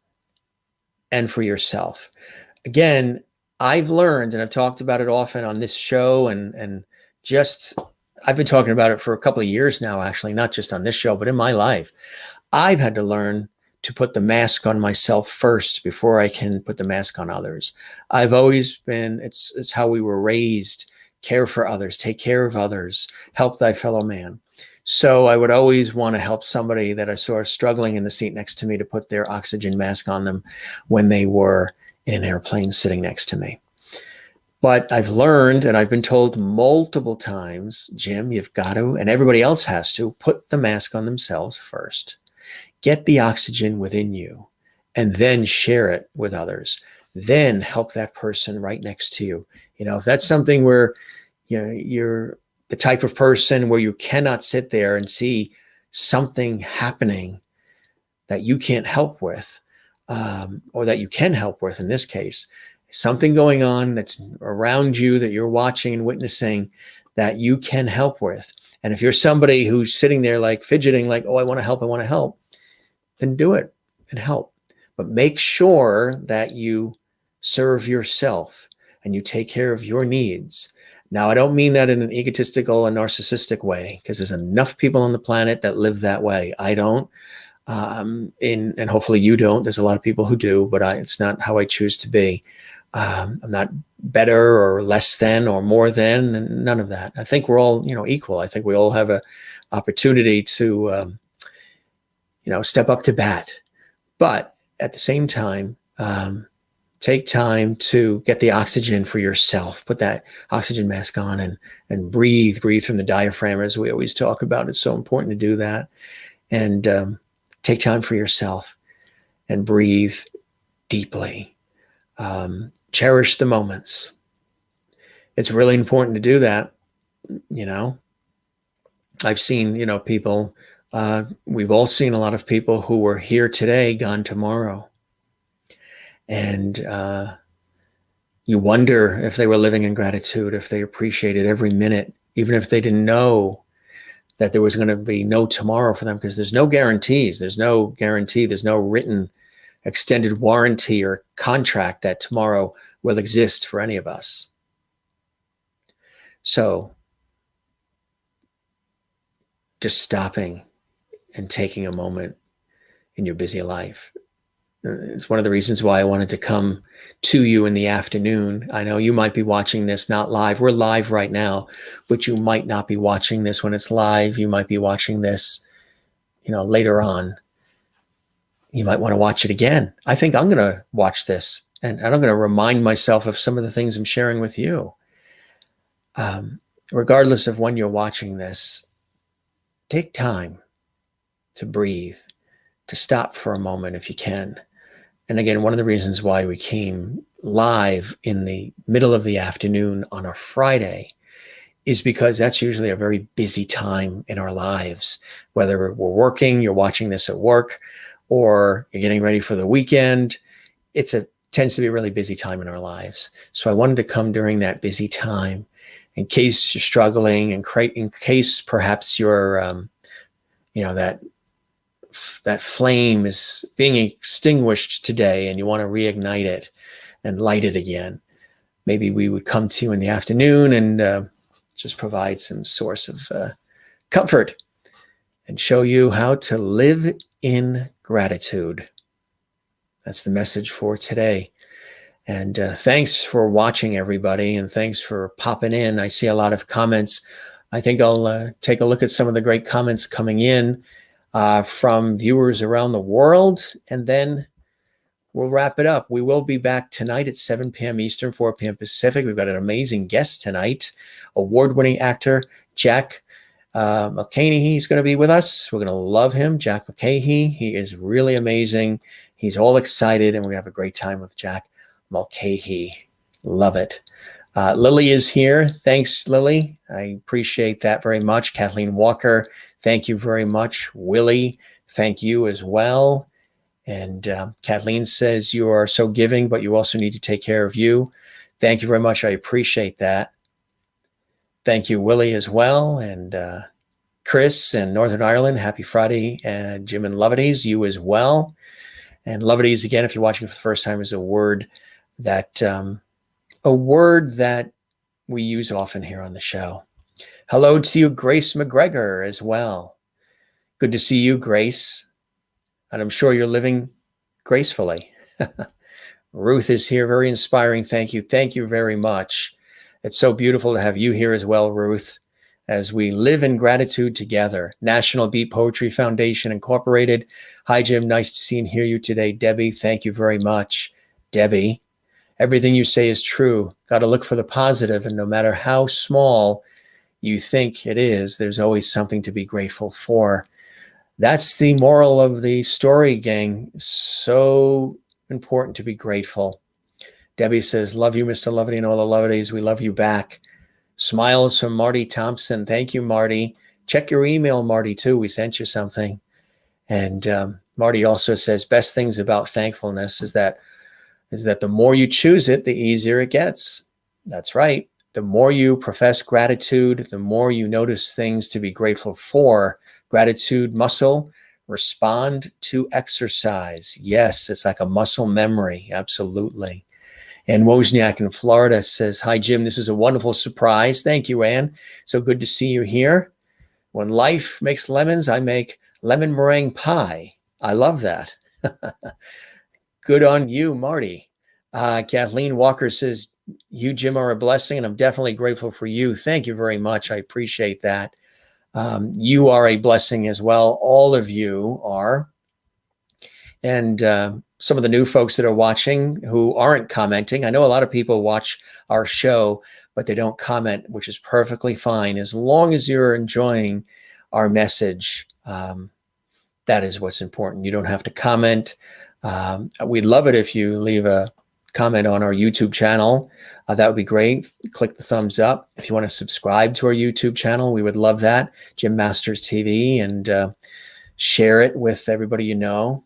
and for yourself. Again, I've learned, and I've talked about it often on this show, and just, I've been talking about it for a couple of years now, actually, not just on this show, but in my life. I've had to learn to put the mask on myself first before I can put the mask on others. I've always been, it's how we were raised: care for others, take care of others, help thy fellow man. So I would always want to help somebody that I saw struggling in the seat next to me to put their oxygen mask on them when they were in an airplane sitting next to me. But I've learned, and I've been told multiple times, Jim, you've got to, and everybody else has to, put the mask on themselves first. Get the oxygen within you, and then share it with others. Then help that person right next to you. If that's something where, you're the type of person where you cannot sit there and see something happening that you can't help with, or that you can help with in this case, something going on that's around you that you're watching and witnessing that you can help with. And if you're somebody who's sitting there like fidgeting, like, oh, I want to help, then do it and help. But make sure that you serve yourself and you take care of your needs. Now, I don't mean that in an egotistical and narcissistic way, because there's enough people on the planet that live that way. I don't. And hopefully you don't. There's a lot of people who do, but it's not how I choose to be. I'm not better or less than or more than, and none of that. I think we're all, equal. I think we all have a opportunity to, step up to bat. But at the same time, take time to get the oxygen for yourself. Put that oxygen mask on and breathe from the diaphragm, as we always talk about. It's so important to do that. And take time for yourself and breathe deeply. Cherish the moments. It's really important to do that. I've seen, people, we've all seen a lot of people who were here today, gone tomorrow. And you wonder if they were living in gratitude, if they appreciated every minute, even if they didn't know that there was going to be no tomorrow for them, because there's no guarantees. There's no guarantee. There's no written extended warranty or contract that tomorrow will exist for any of us. So just stopping and taking a moment in your busy life. It's one of the reasons why I wanted to come to you in the afternoon. I know you might be watching this not live. We're live right now, but you might not be watching this when it's live. You might be watching this, later on. You might want to watch it again. I think I'm going to watch this and I'm going to remind myself of some of the things I'm sharing with you. Regardless of when you're watching this, take time to breathe, to stop for a moment if you can. And again, one of the reasons why we came live in the middle of the afternoon on a Friday is because that's usually a very busy time in our lives. Whether we're working, you're watching this at work, or you're getting ready for the weekend, tends to be a really busy time in our lives. So I wanted to come during that busy time in case you're struggling, and in case perhaps you're, that flame is being extinguished today and you want to reignite it and light it again. Maybe we would come to you in the afternoon and just provide some source of comfort and show you how to live in gratitude. That's the message for today. And thanks for watching, everybody, and thanks for popping in. I see a lot of comments. I think I'll take a look at some of the great comments coming in from viewers around the world, and then we'll wrap it up. We will be back tonight at 7 p.m. Eastern, 4 p.m. Pacific. We've got an amazing guest tonight, award-winning actor Jack Mulcahy. He's going to be with us. We're going to love him, Jack Mulcahy. He is really amazing. He's all excited, and we're going to have a great time with Jack Mulcahy. Love it. Lily is here. Thanks, Lily. I appreciate that very much. Kathleen Walker, thank you very much. Willie, thank you as well. And Kathleen says, you are so giving, but you also need to take care of you. Thank you very much. I appreciate that. Thank you, Willie, as well. And Chris in Northern Ireland, happy Friday. And Jim and Lovities, you as well. And Lovities, again, if you're watching for the first time, is a word that we use often here on the show. Hello to you, Grace McGregor, as well. Good to see you, Grace. And I'm sure you're living gracefully. Ruth is here, very inspiring. Thank you. Thank you very much. It's so beautiful to have you here as well, Ruth, as we live in gratitude together. National Beat Poetry Foundation Incorporated. Hi, Jim. Nice to see and hear you today. Debbie, thank you very much. Debbie, everything you say is true. Got to look for the positive, and no matter how small you think it is, there's always something to be grateful for. That's the moral of the story, gang. So important to be grateful. Debbie says, love you, Mr. Lovity, and all the Lovities. We love you back. Smiles from Marty Thompson. Thank you, Marty. Check your email, Marty, too. We sent you something. And Marty also says, best things about thankfulness is that the more you choose it, the easier it gets. That's right. The more you profess gratitude, the more you notice things to be grateful for. Gratitude muscle, respond to exercise. Yes, it's like a muscle memory. Absolutely. And Wozniak in Florida says, hi, Jim, this is a wonderful surprise. Thank you, Ann. So good to see you here. When life makes lemons, I make lemon meringue pie. I love that. Good on you, Marty. Kathleen Walker says, you, Jim, are a blessing, and I'm definitely grateful for you. Thank you very much. I appreciate that. You are a blessing as well. All of you are. And some of the new folks that are watching who aren't commenting, I know a lot of people watch our show, but they don't comment, which is perfectly fine. As long as you're enjoying our message, that is what's important. You don't have to comment. We'd love it if you leave a comment on our YouTube channel. That would be great. Click the thumbs up. If you want to subscribe to our YouTube channel, we would love that. Jim Masters TV, and share it with everybody you know.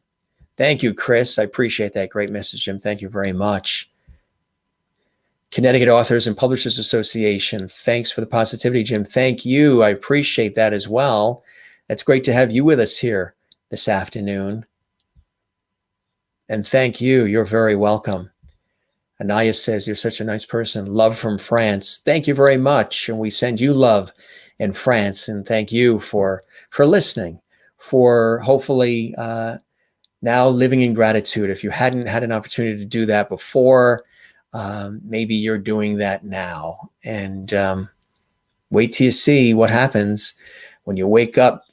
Thank you, Chris. I appreciate that great message, Jim. Thank you very much. Connecticut Authors and Publishers Association. Thanks for the positivity, Jim. Thank you. I appreciate that as well. It's great to have you with us here this afternoon. And thank you. You're very welcome. Anaya says, you're such a nice person. Love from France. Thank you very much. And we send you love in France. And thank you for listening, for hopefully now living in gratitude. If you hadn't had an opportunity to do that before, maybe you're doing that now. And wait till you see what happens when you wake up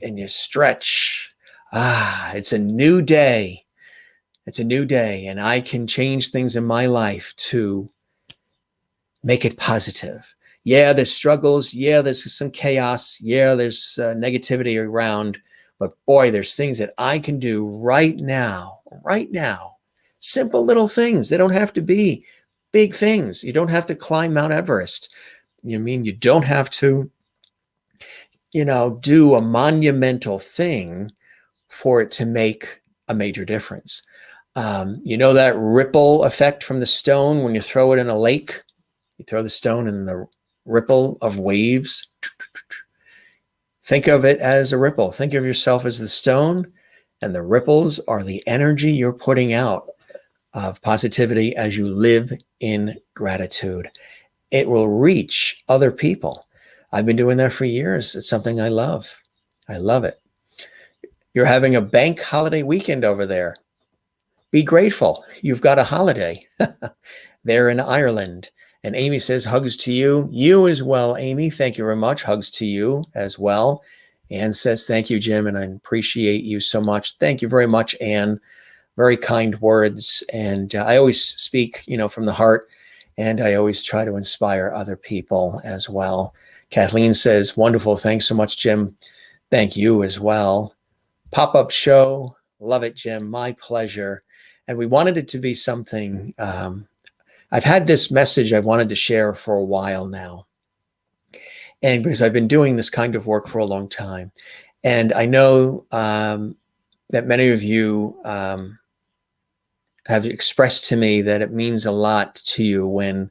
and you stretch. It's a new day. It's a new day, and I can change things in my life to make it positive. Yeah, there's struggles. Yeah, there's some chaos. Yeah, there's negativity around. But boy, there's things that I can do right now. Simple little things. They don't have to be big things. You don't have to climb Mount Everest. You don't have to, do a monumental thing for it to make a major difference. That ripple effect from the stone when you throw it in a lake? You throw the stone and the ripple of waves. Think of it as a ripple. Think of yourself as the stone, and the ripples are the energy you're putting out of positivity as you live in gratitude. It will reach other people. I've been doing that for years. It's something I love. I love it. You're having a bank holiday weekend over there. Be grateful. You've got a holiday there in Ireland. And Amy says, hugs to you. You as well, Amy. Thank you very much. Hugs to you as well. Anne says, thank you, Jim, and I appreciate you so much. Thank you very much, Anne. Very kind words. And I always speak, from the heart, and I always try to inspire other people as well. Kathleen says, wonderful. Thanks so much, Jim. Thank you as well. Pop-up show. Love it, Jim. My pleasure. And we wanted it to be something, I've had this message I wanted to share for a while now. And because I've been doing this kind of work for a long time. And I know that many of you have expressed to me that it means a lot to you when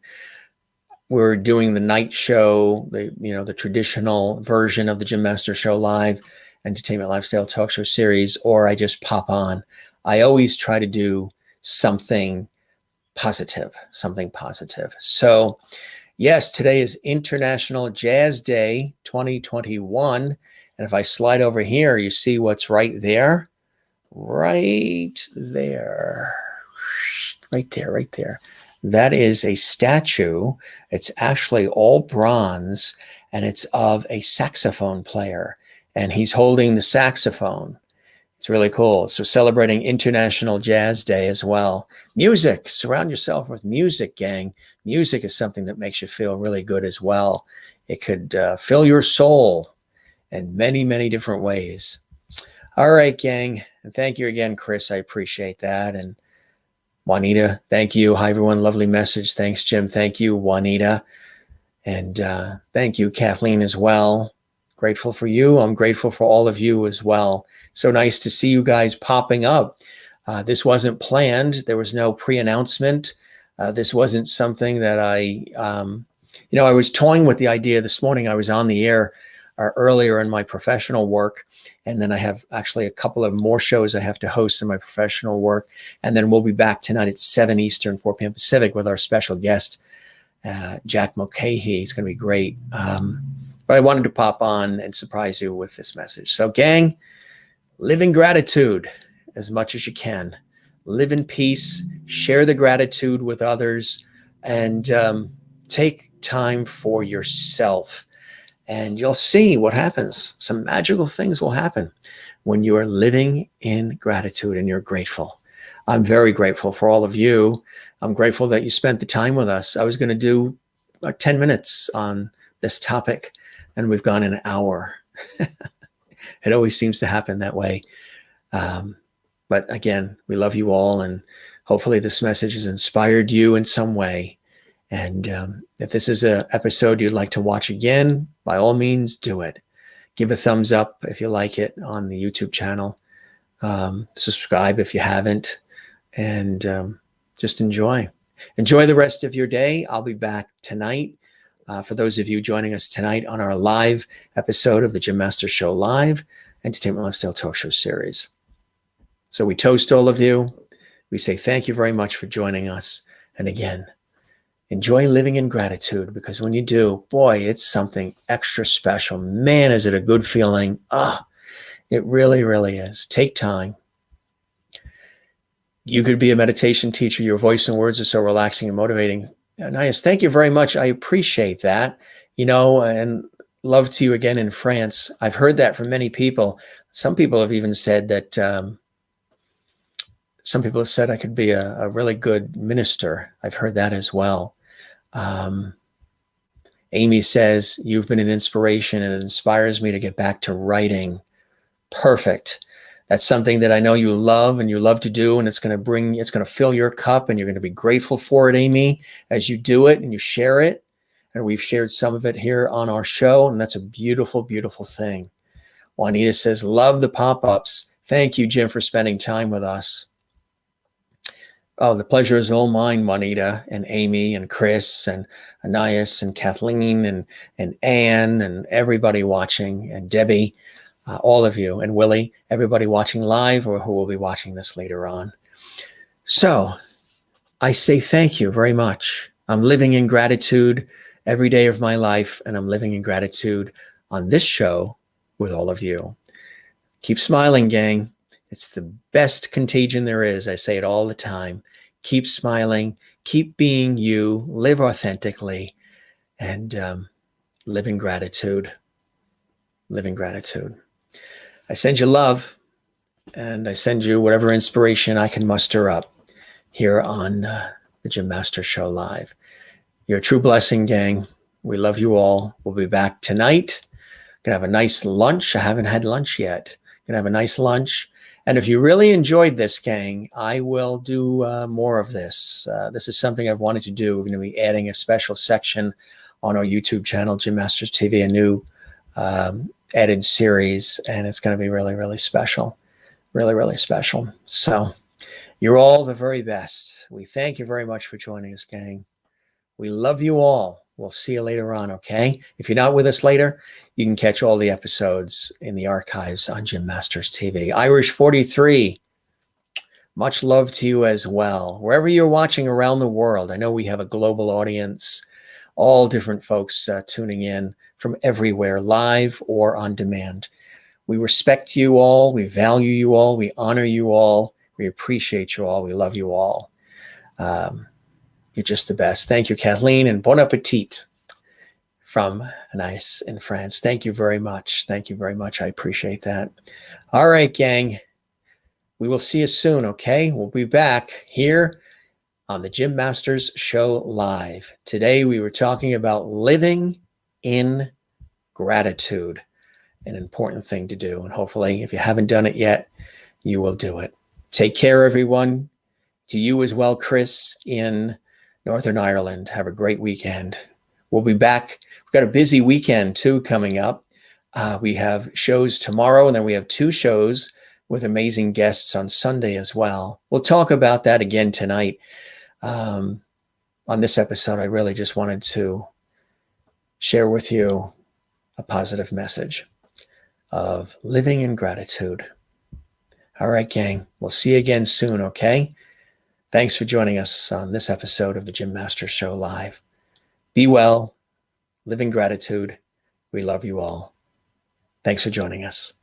we're doing the night show, the traditional version of the Jim Masters Show Live, entertainment lifestyle talk show series, or I just pop on. I always try to do something positive. So yes, today is International Jazz Day 2021. And if I slide over here, you see what's right there. Right there. That is a statue. It's actually all bronze, and it's of a saxophone player. And he's holding the saxophone. It's really cool. So celebrating International Jazz Day as well. Music. Surround yourself with music, gang. Music is something that makes you feel really good as well. It could fill your soul in many, many different ways. All right, gang. And thank you again, Chris. I appreciate that. And Juanita, thank you. Hi, everyone. Lovely message. Thanks, Jim. Thank you, Juanita. And thank you, Kathleen, as well. Grateful for you. I'm grateful for all of you as well. So nice to see you guys popping up. This wasn't planned. There was no pre-announcement. This wasn't something that I was toying with the idea this morning. I was on the air earlier in my professional work, and then I have actually a couple of more shows I have to host in my professional work. And then we'll be back tonight at 7 Eastern, 4 p.m. Pacific with our special guest, Jack Mulcahy. He's going to be great. But I wanted to pop on and surprise you with this message. So, gang, live in gratitude as much as you can. Live in peace. Share the gratitude with others, and take time for yourself. And you'll see what happens. Some magical things will happen when you are living in gratitude and you're grateful. I'm very grateful for all of you. I'm grateful that you spent the time with us. I was going to do 10 minutes on this topic, and we've gone an hour. It always seems to happen that way. But again, we love you all, and hopefully this message has inspired you in some way. And if this is an episode you'd like to watch again, by all means, do it. Give a thumbs up if you like it on the YouTube channel. Subscribe if you haven't, and just enjoy. Enjoy the rest of your day. I'll be back tonight. For those of you joining us tonight on our live episode of the Jim Masters Show Live Entertainment Lifestyle Talk Show series. So we toast all of you. We say thank you very much for joining us. And again, enjoy living in gratitude, because when you do, boy, it's something extra special. Man, is it a good feeling. It really, really is. Take time. You could be a meditation teacher. Your voice and words are so relaxing and motivating. Nice. Thank you very much. I appreciate that. And love to you again in France. I've heard that from many people. Some people have even said that, some people have said I could be a really good minister. I've heard that as well. Amy says, you've been an inspiration, and it inspires me to get back to writing. Perfect. That's something that I know you love and you love to do, and it's going to fill your cup, and you're going to be grateful for it, Amy, as you do it and you share it. And we've shared some of it here on our show, and that's a beautiful, beautiful thing. Juanita says, love the pop-ups. Thank you, Jim, for spending time with us. Oh, the pleasure is all mine, Juanita and Amy and Chris and Anais and Kathleen and Anne and everybody watching, and Debbie, all of you, and Willie, everybody watching live or who will be watching this later on. So I say thank you very much. I'm living in gratitude every day of my life, and I'm living in gratitude on this show with all of you. Keep smiling, gang. It's the best contagion there is. I say it all the time. Keep smiling, keep being you, live authentically, and live in gratitude. Live in gratitude. I send you love, and I send you whatever inspiration I can muster up here on the Jim Masters Show Live. You're a true blessing, gang. We love you all. We'll be back tonight. Gonna have a nice lunch. I haven't had lunch yet. Gonna have a nice lunch. And if you really enjoyed this, gang, I will do more of this. This is something I've wanted to do. We're going to be adding a special section on our YouTube channel, Jim Masters TV, a new added series, and it's going to be really, really special. Really, really special. So you're all the very best. We thank you very much for joining us, gang. We love you all. We'll see you later on, okay? If you're not with us later, you can catch all the episodes in the archives on Jim Masters TV. Irish 43, much love to you as well. Wherever you're watching around the world, I know we have a global audience, all different folks tuning in from everywhere, live or on demand. We respect you all. We value you all. We honor you all. We appreciate you all. We love you all. You're just the best. Thank you, Kathleen, and bon appetit from Nice in France. Thank you very much. Thank you very much. I appreciate that. All right, gang. We will see you soon, okay? We'll be back here on the Jim Masters Show Live. Today, we were talking about living in gratitude, an important thing to do. And hopefully, if you haven't done it yet, you will do it. Take care, everyone. To you as well, Chris, in Northern Ireland. Have a great weekend. We'll be back. We've got a busy weekend too coming up. We have shows tomorrow, and then we have 2 shows with amazing guests on Sunday as well. We'll talk about that again tonight. On this episode, I really just wanted to share with you a positive message of living in gratitude. All right, gang, we'll see you again soon, okay? Thanks for joining us on this episode of the Jim Masters Show Live. Be well, live in gratitude. We love you all. Thanks for joining us.